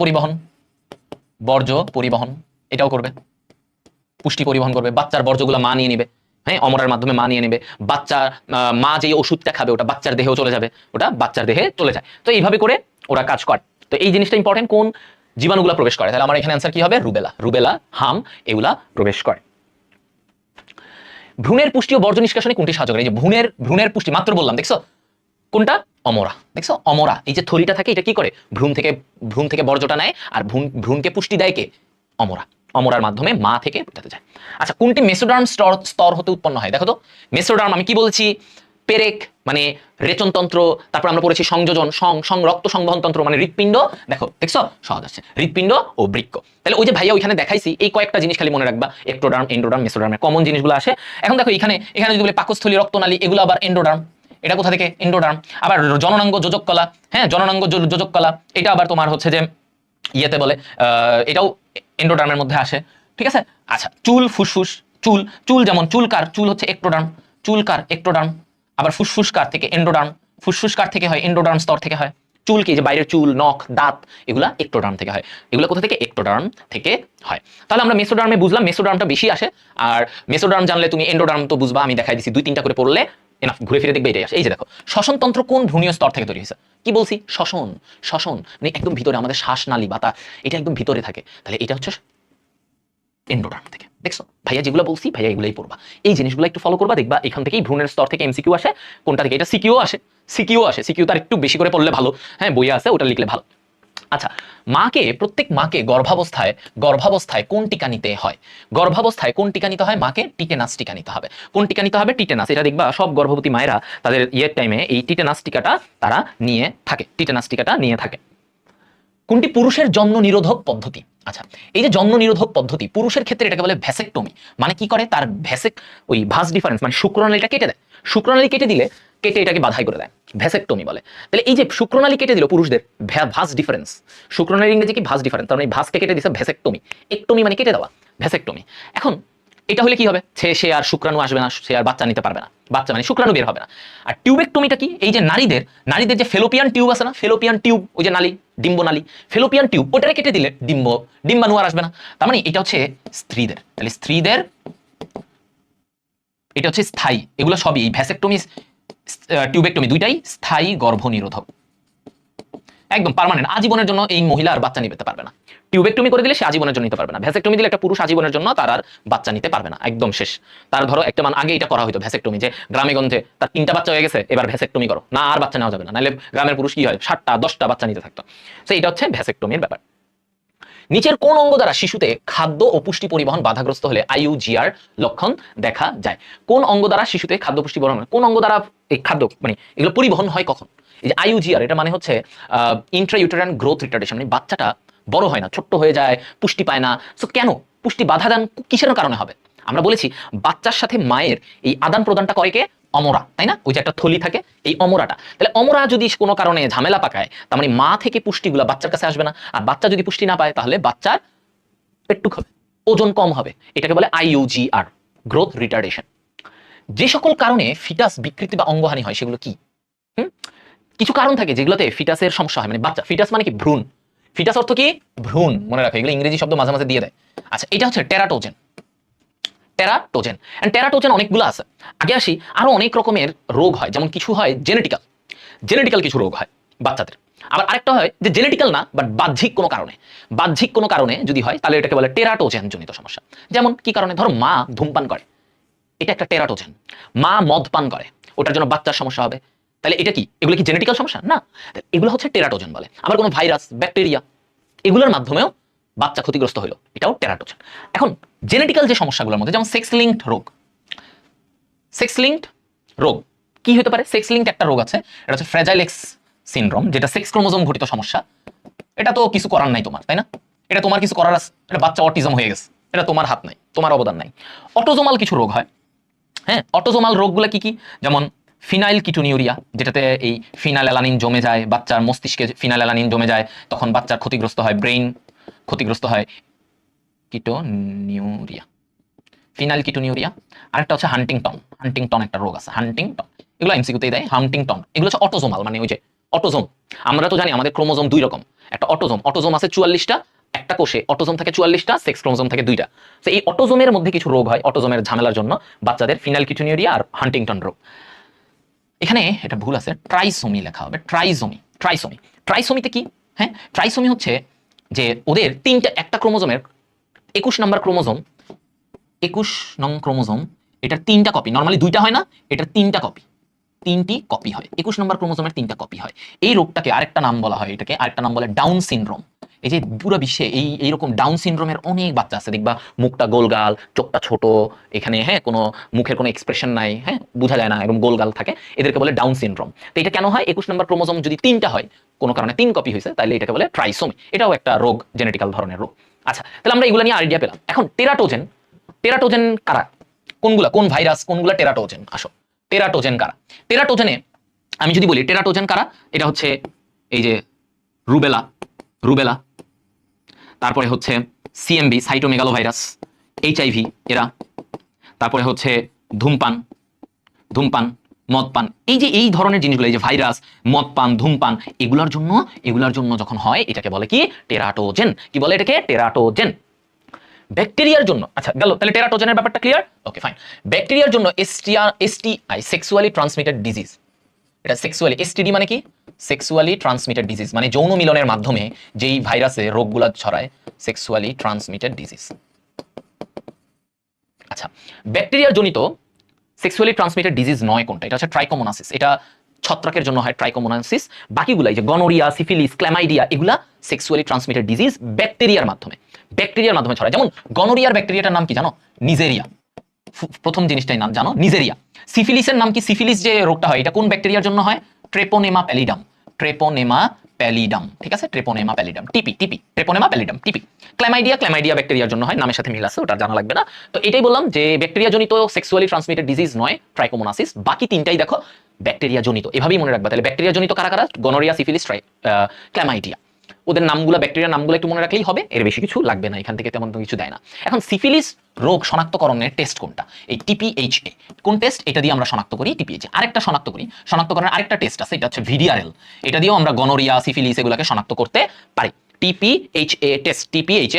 পরিবহন এটাও করবে, পুষ্টি পরিবহন করবে, বাচ্চার বর্জ্যগুলো মা নিয়ে নেবে, হ্যাঁ, অমরার মাধ্যমে মা নিয়ে নেবে, বাচ্চা মা যে ওষুধটা খাবে ওটা বাচ্চার দেহেও চলে যাবে, ওটা বাচ্চার দেহে চলে যায়। তো এইভাবে করে ওরা কাজ করে। তো এই জিনিসটা ইম্পর্টেন্ট, কোন জীবাণুগুলো প্রবেশ করে। তাহলে আমার এখানে অ্যান্সার কি হবে? রুবেলা, হাম, এগুলা প্রবেশ করে। ভ্রূণের পুষ্টি ও বর্জ্য নিষ্কাশনে কোনটি সাহায্য করে? এই যে ভ্রূণের পুষ্টি মাত্র বললাম, দেখছো কোনটা? অমরা, দেখছো অমরা, এই যে থলিটা থাকে এটা কি করে? ভ্রূণ থেকে বর্জ্যটা নেয়, আর ভ্রূণকে পুষ্টি দেয় কে? অমরার মাধ্যমে মা থেকে যেতে যায়। আচ্ছা, কোনটি মেসোডার্ম স্তর হতে উৎপন্ন হয়? দেখো তো, মেসোডার্ম আমি কি বলেছি? পেরেক মানে রেচনতন্ত্র, তারপর আমরা পড়েছি সংযোজন, রক্ত সংবহন তন্ত্র মানে হৃৎপিণ্ড, দেখছো সহজ আছে, হৃৎপিণ্ড ও বৃক্ক। তাহলে ওই যে ভাইয়া ওইখানে দেখাইছি, এই কয়েকটা জিনিস খালি মনে রাখবা, একটোডার্ম, এন্ডোডার্ম, মেসোডার্মের কমন জিনিসগুলো আসে। এখন দেখো এখানে যদি বলে পাকস্থলী, রক্তনালী, এগুলো আবার এন্ডোডার্ম, এটা কোথা থেকে? এন্ডোডার্ম। আবার জননাঙ্গ যোজক কলা, হ্যাঁ, জননাঙ্গ যোজক কলা, এটা আবার তোমার হচ্ছে যে ইয়েতে বলে, এটাও এন্ডোডার্মের মধ্যে আসে, ঠিক আছে। আচ্ছা, চুল, ফুসফুস, চুল যেমন চুলকার, চুল হচ্ছে একটোডার্ম, চুলকার একটোডার্ম। আবার ফুসফুসকার থেকে এন্ডোডার্ম, ফুসফুসকার থেকে হয়, এন্ডোডার্ম স্তর থেকে হয়। চুল কি যে বাইরের চুল, নখ, দাঁত, এগুলা একটোডার্ম থেকে হয়। এগুলো কোথা থেকে? একটোডার্ম থেকে হয়। তাহলে আমরা মেসোডার্মে বুঝলাম, মেসোডার্মটা বেশি আসে। আর মেসোডার্ম জানলে তুমি এন্ডোডার্ম তো বুঝবা, আমি দেখাই দিচ্ছি, 2-3টা করে পড়লে এনাফ, ঘুরে ফিরে দেখবে এটাই আসে। এই যে দেখো, শ্বসনতন্ত্র কোন ভ্রূণীয় স্তর থেকে তৈরি হয়েছে? কি বলছি? শ্বসন মানে একদম ভিতরে, আমাদের শ্বাসনালী বা এটা একদম ভিতরে থাকে। তাহলে এটা হচ্ছে এন্ডোডার্ম থেকে। দেখছো ভাইয়া যেগুলো বলছি, ভাইয়া এগুলাই পড়বা, এই জিনিসগুলো একটু ফলো করবা, দেখবা এখান থেকেই ভ্রূণের স্তর থেকে এমসিকিউ আসে। কোনটা থেকে? এটা সিকিউ আসে, সিকিউ তার একটু বেশি করে পড়লে ভালো, হ্যাঁ, বইয়া আছে ওটা লিখলে ভালো। আচ্ছা, প্রত্যেক মাকে গর্ভাবস্থায় কোন টিকা নিতে হয়? গর্ভাবস্থায় কোন টিকা নিতে হয়? মাকে টিটেনাস টিকা নিতে হবে। কোন টিকা নিতে হবে? টিটেনাস। এটা দেখবা সব গর্ভবতী মায়েরা তাদের টাইমে এই টিটেনাস টিকাটা তারা নিয়ে থাকে। কোনটি পুরুষের জন্ম নিরোধক পদ্ধতি? আচ্ছা, এই যে জন্ম নিরোধক পদ্ধতি, পুরুষের ক্ষেত্রে এটাকে বলে ভ্যাসেকটমি। মানে কি করে? তার ওই ভাস ডিফারেন্স মানে শুক্রনালীটা কেটে দেয়। শুক্রনালী কেটে এটাকে বাধাই করে দেয়, ভ্যাসেকটমি বলে। তাহলে এই যে শুক্রনালী কেটে দিল পুরুষদের, ভাস ডিফারেন্স, শুক্রনালীর ইংরেজি কি? ভাস ডিফারেন্স, তার মানে ভাসকে কেটে দিছে ভ্যাসেকটমি। একটমি মানে কেটে দেওয়া, ভ্যাসেকটমি। এখন এটা হলে কি হবে? সে আর শুক্রাণু আসবে না, সে আর বাচ্চা নিতে পারবে না, বাচ্চা মানে শুক্রাণু বের হবে না। আর টিউবেকটমিটা কি? এই যে নারীদের যে ফেলোপিয়ান টিউব আছে না, ফেলোপিয়ান টিউব, ওই যে নালী, ডিম্বনালী, ফেলোপিয়ান টিউব, ওটারে কেটে দিলে ডিম্বাণু আর আসবে না। তার মানে এটা হচ্ছে স্ত্রীদের। তাহলে স্ত্রীদের এটা হচ্ছে স্থায়ী, এগুলো সবই এই ভ্যাসেকটমি, টিউবেকটমি দুইটাই স্থায়ী গর্ভনিরোধক, একদম পার্মানেন্ট, আজীবনের জন্য এই মহিলা আর বাচ্চা নিতে পারবে না। টিউবেকটমি করে দিলে সে আজীবনের জন্য নিতে পারবে না। ভ্যাসেকটমি দিলে একটা পুরুষ আজীবনের জন্য তার আর বাচ্চা নিতে পারবে না, একদম শেষ। তার ধরো একটা আগে এটা করা হতো ভ্যাসেকটমি, যে গ্রামে গঞ্জে তার 3টা বাচ্চা হয়ে গেছে, এবার ভ্যাসেকটমি করো না, আর বাচ্চা নেওয়া যাবে না, নাহলে গ্রামের পুরুষ কি হয় 7টা 10টা বাচ্চা নিতে থাকতো। তো এটা হচ্ছে ভ্যাসেকটমির ব্যাপার। নিচের কোন অঙ্গ দ্বারা শিশুতে খাদ্য ও পুষ্টি পরিবহন বাধাগ্রস্ত হলে IUGR লক্ষণ দেখা যায়? কোন অঙ্গ দ্বারা শিশুতে খাদ্য পুষ্টি পরিবহন, কোন অঙ্গ দ্বারা এই খাদ্য মানে এগুলো পরিবহন হয় কখন? এই যে IUGR, এটা মানে হচ্ছে ইন্ট্রাইউটেরাইন গ্রোথ রিটার্ডেশন, মানে বাচ্চাটা বড় হয় না, ছোট্ট হয়ে যায়, পুষ্টি পায় না। সো কেন পুষ্টি বাধা দান কিসের কারণে হবে? আমরা বলেছি বাচ্চার সাথে মায়ের এই আদান প্রদানটা করে কে? অমরা, তাই না? ওই যে একটা থলি থাকে, এই অমরাটা। তাহলে অমরা যদি কোনো কারণে ঝামেলা পাকায়, তার মানে মা থেকে পুষ্টিগুলো বাচ্চার কাছে আসবে না, আর বাচ্চা যদি পুষ্টি না পায় তাহলে বাচ্চার পেটটুক হবে, ওজন কম হবে। এটাকে বলে IUGR, গ্রোথ রিটার্ডেশন। যে সকল কারণে ফিটাস বিকৃতি বা অঙ্গহানি হয় সেগুলো কি? কিছু কারণ থাকে যেগুলোতে ফিটাসের সমস্যা হয়, মানে বাচ্চা, ফিটাস মানে কি? ভ্রূণ। ফিটাস অর্থ কি? ভ্রূণ, মনে রাখো, এগুলো ইংরেজি শব্দ মাঝে মাঝে দিয়ে দেয়। আচ্ছা, এটা হচ্ছে টেরাটোজেন। টেরাটোজেন। এন্ড টেরাটোজেন অনেকগুলো আছে। আগে আসি, আরো অনেক রকমের রোগ হয়, যেমন কিছু হয় জেনেটিক্যাল কিছু রোগ হয় বাচ্চাদের। আবার আরেকটা হয় যে জেনেটিক্যাল না, বাট বাহ্যিক কোনো কারণে যদি হয় তাহলে এটাকে বলে টেরাটোজেন জনিত সমস্যা। যেমন কি কারণে? ধরো মা ধূমপান করে, এটা একটা টেরাটোজেন। মা মদ পান করে, ওটার জন্য বাচ্চার সমস্যা হবে। তাহলে এটা কি? এগুলো কি জেনেটিক্যাল সমস্যা? না, এগুলো হচ্ছে টেরাটোজেন বলে। আবার কোনো ভাইরাস, ব্যাকটেরিয়া, এগুলোর মাধ্যমেও বাচ্চা ক্ষতিগ্রস্ত হলো, এটাও টেরাটোজেন। এখন জেনেটিক্যাল যে সমস্যাগুলোর মধ্যে যেমন সেক্স লিঙ্কড রোগ কি হতে পারে? সেক্স লিঙ্কড একটা রোগ আছে, এটা হচ্ছে ফ্র্যাজাইল এক্স সিনড্রোম, যেটা সেক্স ক্রোমোজোম ঘটিত সমস্যা। এটা তো কিছু করার নাই তোমার, তাই না? এটা তোমার কিছু করার আছে? এটা বাচ্চা অটিজম হয়ে গেছে, এটা তোমার হাত নাই, তোমার অবদান নাই। অটোজোমাল কিছু রোগ হয়। হ্যাঁ, অটোজোমাল রোগগুলো কি কি? যেমন ফিনাইল কিটোনিউরিয়া, যেটাতে এই ফিনাইল অ্যালানিন জমে যায়, বাচ্চার মস্তিষ্কে ফিনাইল অ্যালানিন জমে যায়, তখন বাচ্চার ক্ষতিগ্রস্ত হয়, ব্রেইন ক্ষতিগ্রস্ত হয়, কিটোনিউরিয়া, ফিনাইল কিটোনিউরিয়া। আরেকটা হচ্ছে হান্টিংটন একটা রোগ আছে, হান্টিংটন। এগুলো এমসিকিউতেই দেয়, হান্টিংটন। এগুলো হচ্ছে অটোজোমাল, মানে ওই যে অটোজোম। আমরা তো জানি আমাদের ক্রোমোজোম দুই রকম, একটা অটোজোম আছে 44টা, একটা কোষে অটোজোম থাকে 44টা, সেক্স ক্রোমোজোম থাকে 2টা। তো এই অটোজোমের মধ্যে কিছু রোগ হয়, অটোজোমের ঝামেলার জন্য বাচ্চাদের ফিনাইল কিটোনিউরিয়া আর হান্টিংটন রোগ। এখানে এটা ভুল আছে, ট্রাইসোমি লেখা হবে, ট্রাইসোমিতে কি? হ্যাঁ, ট্রাইসোমি হচ্ছে যে ওদের তিনটা, একটা ক্রোমোজোমের 21 নম্বর ক্রোমোজোম, 21 নং ক্রোমোজোম, এটার 3টা কপি, নরমালি 2টা হয় না, এটার 3টা কপি, 3টি কপি হয়, 21 নম্বর ক্রোমোজোমের 3টা কপি হয়। এই রোগটাকে আরেকটা নাম বলা হয়, এটাকে আরেকটা নাম বলে ডাউন সিনড্রোম। এই যে পুরো বিশ্বে এইরকম ডাউন সিনড্রোমের অনেক বাচ্চা আছে, দেখবা মুখটা গোলগাল, চোখটা ছোট, এখানে হ্যাঁ কোনো মুখের কোনো এক্সপ্রেশন নাই, হ্যাঁ বোঝা যায় না, এরকম গোলগাল থাকে, এদেরকে বলে ডাউন সিনড্রোম। তো এটা কেন হয়? 21 নম্বর ক্রোমোজোম যদি 3টা হয়, কোনো কারণে 3 কপি হয়েছে, তাহলে এটাকে বলে ট্রাইসোমি। এটাও একটা রোগ, জেনেটিক্যাল ধরনের রোগ। আচ্ছা, তাহলে আমরা এগুলো নিয়ে আইডিয়া পেলাম। এখন টেরাটোজেন কারা? কোন ভাইরাস, কোনগুলা টেরাটোজেন? আসো, টেরাটোজেন কারা? টেরাটোজেনে আমি যদি বলি টেরাটোজেন কারা, এটা হচ্ছে এই যে রুবেলা, তারপরে হচ্ছে সিএমবি, সাইটোমেগালোভাইরাস, এইচআইভি এরা, তারপরে হচ্ছে ধূমপান, মদ পান, এই ধরনের জিনিসগুলো, এই যে ভাইরাস, মদ পান, ধূমপান, এগুলার জন্য যখন হয়, এটাকে বলে কি? টেরাটোজেন। কি বলে এটাকে? টেরাটোজেন। ব্যাকটেরিয়ার জন্য, আচ্ছা গেল, তাহলে টেরাটোজেনের ব্যাপারটা ক্লিয়ার, ওকে ফাইন। ব্যাকটেরিয়ার জন্য এসটিআই, সেক্সুয়ালি ট্রান্সমিটেড ডিজিজ। এটা সেক্সুয়ালি, এসটিডি মানে কি? সেক্সুয়ালি ট্রান্সমিটেড ডিজিজ, মানে যৌন মিলনের মাধ্যমে যেই ভাইরাসে রোগগুলা ছড়ায়, সেক্সুয়ালি ট্রান্সমিটেড ডিজিজ। আচ্ছা, ব্যাকটেরিয়ার জনিত সেক্সুয়ালি ট্রান্সমিটেড ডিজিজ নয় কোনটা? এটা হচ্ছে ট্রাইকোমোনাসিস। এটা ছত্রাকের জন্য হয় ট্রাইকোমোনাসিস। বাকিগুলাই যে গনোরিয়া, সিফিলিস, ক্ল্যামাইডিয়া, এগুলা সেক্সুয়ালি ট্রান্সমিটেড ডিজিজ ব্যাকটেরিয়ার মাধ্যমে ছড়ায়। যেমন গনোরিয়ার ব্যাকটেরিয়াটার নাম কি জানো? নিজেরিয়া। প্রথম জিনিসটাই নাম জানো, নিজেরিয়া। সিফিলিসের নাম কি? সিফিলিস যে রোগটা হয়, এটা কোন ব্যাকটেরিয়ার জন্য হয়? ট্রেপোনেমা প্যালিডাম, ঠিক আছে? ট্রেপোনেমা প্যালিডাম, টিপি, ট্রেপোনেমা প্যালিডাম, টিপি। ক্ল্যামাইডিয়া ব্যাকটেরিয়ার জন্য হয়, নামের সাথে মিল আছে, ওটা জানা লাগবে না। তো এটাই বললাম যে ব্যাকটেরিয়া জনিত সেক্সুয়ালি ট্রান্সমিটেড ডিজিজ নয় ট্রাইকোমোনাসিস, বাকি তিনটাই দেখো ব্যাকটেরিয়া জনিত। এভাবেই মনে রাখবা। তাহলে ব্যাকটেরিয়া জনিত কারা কারা? Gonorrhoea, syphilis, chlamydia. ওদের নামগুলো, ব্যাকটেরিয়ার নামগুলো একটু মনে রাখলেই হবে, এর বেশি কিছু লাগবে না, এখান থেকে তেমন কিছু দেয় না। এখন সিফিলিস রোগ শনাক্তকরণের টেস্ট কোনটা? এই টিপিএইচএ। কোন টেস্ট? এটা দিয়ে আমরা শনাক্ত করি, টিপিএইচএ। আরেকটা শনাক্তকরণের আরেকটা টেস্ট আছে, এটা হচ্ছে ভিডিআরএল। এটা দিয়েও আমরা গনোরিয়া, সিফিলিস এগুলোকে শনাক্ত করতে পারি। টিপিএইচএ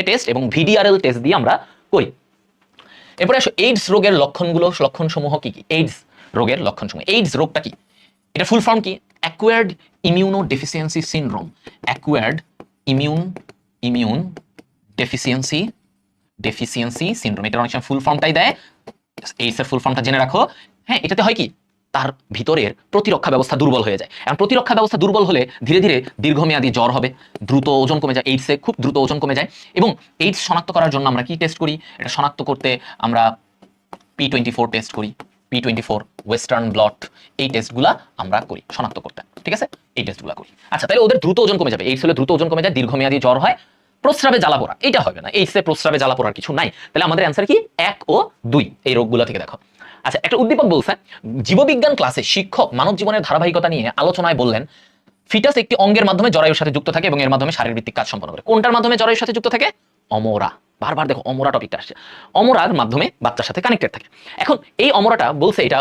টেস্ট এবং ভিডিআরএল টেস্ট দিয়ে আমরা করি। এরপরে আসো এইডস রোগের লক্ষণসমূহ কি কি? এইডস রোগের লক্ষণসমূহ। এইডস রোগটা কি? এটা ফুল ফর্ম কি? Acquired immunodeficiency syndrome. Acquired immune deficiency syndrome. এটা অনেক সময় ফুল ফর্মটাই দেয়, এইডস এর ফুল ফর্মটা জেনে রাখো। হ্যাঁ, এটাতে হয় কি? তার ভিতরের প্রতিরক্ষা ব্যবস্থা দুর্বল হয়ে যায়। এবং প্রতিরক্ষা ব্যবস্থা দুর্বল হলে ধীরে ধীরে দীর্ঘমেয়াদী জ্বর হবে, দ্রুত ওজন কমে যায়। এইডসে খুব দ্রুত ওজন কমে যায়। এবং এইডস শনাক্ত করার জন্য আমরা কি টেস্ট করি? এটা শনাক্ত করতে আমরা P24 টেস্ট করি, P24, ওয়েস্টার্ন ব্লট, এই টেস্টগুলা আমরা করি শনাক্ত করতে, ঠিক আছে? এই টেস্টগুলা করি। আচ্ছা, তাহলে ওদের দ্রুত ওজন কমে যাবে, এইডস হলে দ্রুত ওজন কমে যায়, দীর্ঘমেয়াদী জ্বর হয়, প্রস্রাবে জ্বালা পোড়া, এটা হবে না। এইডসে প্রস্রাবে জ্বালা পোড়ার কিছু নাই। তাহলে আমাদের অ্যান্সার কি? 1 ও 2 এই রোগগুলো থেকে দেখো। আচ্ছা, একটা উদ্দীপক বলছে, জীববিজ্ঞান ক্লাসে শিক্ষক মানব জীবনের ধারাবাহিকতা নিয়ে আলোচনায় বললেন, ফিটাস একটি অঙ্গের মাধ্যমে জরায়ুর সাথে যুক্ত থাকে এবং এর মাধ্যমে শারীরবৃত্তিক কাজ সম্পন্ন করে। কোনটার মাধ্যমে জরায়ুর সাথে যুক্ত থাকে? অমরা। বারবার দেখো অমরা টপিকটা আসছে। অমরার মাধ্যমে বাচ্চার সাথে কানেক্টেড থাকে। এখন এই অমরাটা বলছে এটা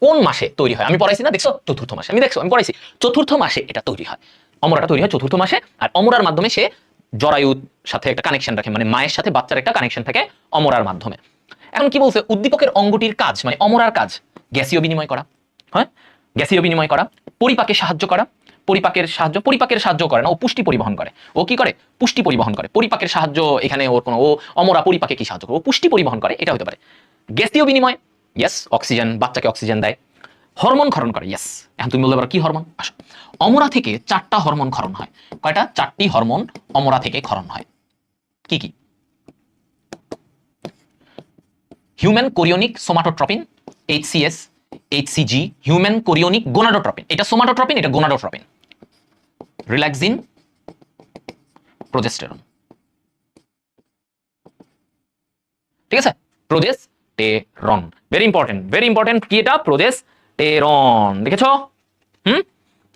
কোন মাসে তৈরি হয়? আমি পড়াইছি না, দেখছো? চতুর্থ মাসে। আমি পড়াইছি চতুর্থ মাসে এটা তৈরি হয়। অমরাটা তৈরি হয় চতুর্থ মাসে। আর অমরার মাধ্যমে সে জরায়ুর সাথে একটা কানেকশন রাখে, মানে মায়ের সাথে বাচ্চার একটা কানেকশন থাকে অমরার মাধ্যমে। এখন কি বলছে, উদ্দীপকের অঙ্গটির কাজ মানে অমরার কাজ গ্যাসীয় বিনিময় করা, হ্যাঁ গ্যাসীয় বিনিময় করা, পরিপাকে সাহায্য করা, পরিপাকের সাহায্য করে না, ও পুষ্টি পরিবহন করে। ও কি করে? পুষ্টি পরিবহন করে। পরিপাকের সাহায্য এখানে ওর কোনো, ও অমরা পরিপাকে কি সাহায্য করে? ও পুষ্টি পরিবহন করে, এটা হতে পারে। গ্যাসীয় বিনিময়, ইয়েস, অক্সিজেন, বাচ্চাকে অক্সিজেন দেয়। হরমোন ক্ষরণ করে, ইয়েস। এখন তুমি বলতে পারো কি হরমোন? আসো, অমরা থেকে 4টা হরমোন ক্ষরণ হয়। কয়টা? 4টি হরমোন অমরা থেকে ক্ষরণ হয়। কি কি? Human chorionic somatotropin, HCS, HCG, human chorionic gonadotropin, এটা সোমাটোট্রপিন, এটা গোনাডোট্রপিন। রিল্যাক্সিন, প্রোজেস্টেরন, ঠিক আছে? প্রোজেস্টেরন, ভেরি ইম্পর্টেন্ট কি এটা? প্রোজেস্টেরন, দেখেছো?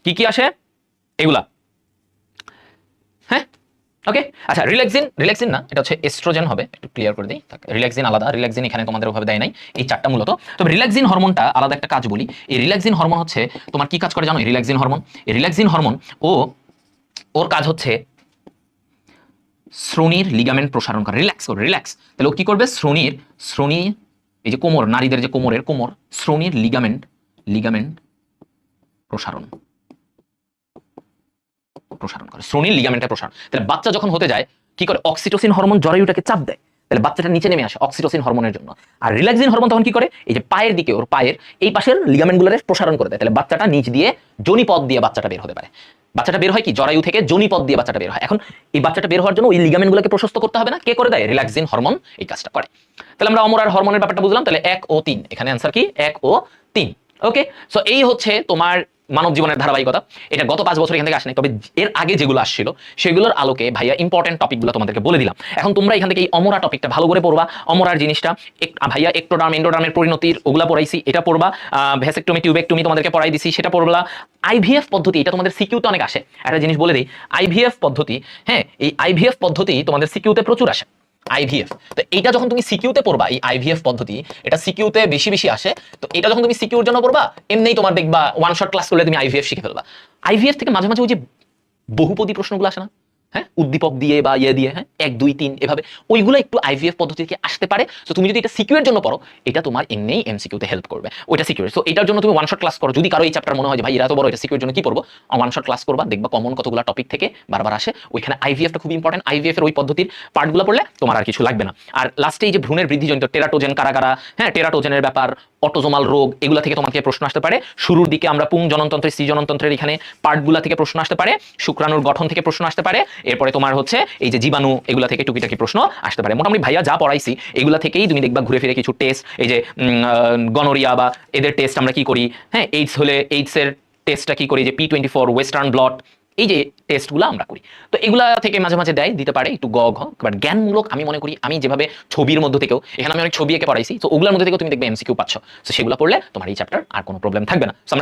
কি কি আসে এগুলা, হ্যাঁ ওকে। আচ্ছা, রিল্যাক্সিন না, এটা হচ্ছে এস্ট্রোজেন হবে, একটু ক্লিয়ার করে দিই। রিল্যাক্সিন আলাদা, রিল্যাক্সিন এখানে তোমাদের ওভাবে দেয় নাই, এই 4টা মূলত। তবে রিল্যাক্সিন হরমোনটা আলাদা একটা কাজ বলি। এই রিল্যাক্সিন হরমোন হচ্ছে তোমার কি কাজ করে জানো? এই রিল্যাক্সিন হরমোন ওর কাজ হচ্ছে শ্রোণীর লিগামেন্ট প্রসারণ করে। রিল্যাক্স, তাহলে ও কি করবে? শ্রোণী, এই যে কোমর, নারীদের যে কোমর, শ্রোণীর লিগামেন্ট প্রসারণ করে, শ্রোণীর লিগামেন্টের প্রসারণ। তাহলে বাচ্চা যখন হতে যায় কি করে? অক্সিটোসিন হরমোন জরায়ুটাকে চাপ দেয়, তাহলে বাচ্চাটা নিচে নেমে আসে অক্সিটোসিন হরমোনের জন্য। আর রিল্যাক্সিন হরমোন তখন কি করে? এই যে পায়ের দিকে, ওর পায়ের এই পাশের লিগামেন্টগুলোরে প্রসারণ করে দেয়, তাহলে বাচ্চাটা নিচ দিয়ে যোনিপথ দিয়ে বাচ্চাটা বের হতে পারে। বাচ্চাটা বের হয় কি? জরায়ু থেকে যোনিপথ দিয়ে বাচ্চাটা বের হয়। এখন এই বাচ্চাটা বের হওয়ার জন্য ওই লিগামেন্টগুলোকে প্রশস্ত করতে হবে না? কে করে দেয়? রিল্যাক্সিন হরমোন এই কাজটা করে। তাহলে আমরা অমরার হরমোনের ব্যাপারটা বুঝলাম। তাহলে 1 ও 3, এখানে অ্যান্সার কি? 1 ও 3। ওকে, সো এই হচ্ছে তোমার মানব জীবনের ধারাবাহিকতা। এটা গত 5 বছর এখান থেকে আসেনি, তবে এর আগে যেগুলো আসছিল সেগুলোর আলোকে ভাইয়া ইম্পর্টেন্ট টপিকগুলো তোমাদেরকে বলে দিলাম। এখন তোমরা এখান থেকে এই অমরা টপিকটা ভালো করে পড়বা। অমরার জিনিসটা ভাইয়া একটোডার্ম এন্ডোডার্মের পরিণতির ওগুলা পড়াইছি, এটা পড়বা। ভ্যাসেকটমি টিউবেকটমি তোমাদেরকে পড়াই দিছি, সেটা পড়বা। আইভিএফ পদ্ধতি, এটা তোমাদের সিকিউতে অনেক আসে। একটা জিনিস বলে দিই, আইভিএফ পদ্ধতি, হ্যাঁ এই আইভিএফ পদ্ধতি তোমাদের সিকিউতে প্রচুর আসে। আইভিএফ, তো এইটা যখন তুমি সিকিউতে পড়বা, এই আইভিএফ পদ্ধতি এটা সিকিউতে বেশি আসে। তো এটা যখন তুমি সিকিউর জন্য পড়বা, এমনিই তোমার দেখবা ওয়ান শট ক্লাস করলে তুমি আইভিএফ শিখে ফেলবা। আইভিএফ থেকে মাঝে মাঝে ওই যে বহুপদী প্রশ্নগুলো আসে না, হ্যাঁ উদ্দীপক দিয়ে বা ইয়ে দিয়ে, হ্যাঁ 1 2 3 এভাবে, ওইগুলো একটু আইভিএফ পদ্ধতি থেকে আসতে পারে। তো তুমি যদি এটা সিকিউর জন্য পড়ো, এটা তোমার এমনিই এমসিকিউতে হেল্প করবে, ওইটা সিকিউর। সো এটার জন্য তুমি ওয়ান শট ক্লাস করো। যদি কারো এই চ্যাপ্টার মনে হয় যে ভাই এরা তো বড়, এটা সিকিউর জন্য কি পড়বো, ওয়ান শট ক্লাস করবা, দেখবা কমন কতগুলো টপিক থেকে বারবার আসে। ওইখানে আইভিএফটা খুব ইম্পর্টেন্ট। আইভিএফ এর ওই পদ্ধতির পার্টগুলো পড়লে তোমার আর কিছু লাগবে না। আর লাস্টে এই যে ভ্রূণের বৃদ্ধিজনিত টেরাটোজেন কারা, হ্যাঁ টেরাটোজেনের ব্যাপার, অটোজোমাল রোগ, এগুলো থেকে তোমাকে প্রশ্ন আসতে পারে। শুরুর দিকে আমরা পুং জননতন্ত্রের, স্ত্রী জননতন্ত্রের এখানে পার্টগুলো থেকে প্রশ্ন আসতে পারে। শুক্রাণুর গঠন থেকে প্রশ্ন আসতে পারে। এরপরে তোমার হচ্ছে এই যে জীবাণু, এগুলা থেকে টুকিটাকি প্রশ্ন আসতে পারে। মোটামুটি ভাইয়া যা পড়াইছি এগুলা থেকেই তুমি দেখবা ঘুরে ফিরে কিছু টেস্ট, এই যে গনোরিয়া বা এদের টেস্ট আমরা কি করি, হ্যাঁ এইডস হলে এইডস এর টেস্টটা কি করি, যে P24 ওয়েস্টার্ন ব্লট, এই যে টেস্টগুলো আমরা করি। তো এগুলা থেকে মাঝে মাঝে দিতে পারে একটু বাট জ্ঞানমূলক আমি মনে করি, আমি যেভাবে ছবির মধ্যে থেকেও, এখানে আমি অনেক ছবি এঁকে পড়াইছি, তো ওগুলোর মধ্যে থেকেও তুমি দেখবে এমসিকিউ পাচ্ছ। তো সেগুলো পড়লে তোমার এই চ্যাপ্টার আর কোনো প্রবলেম থাকবে না। আমরা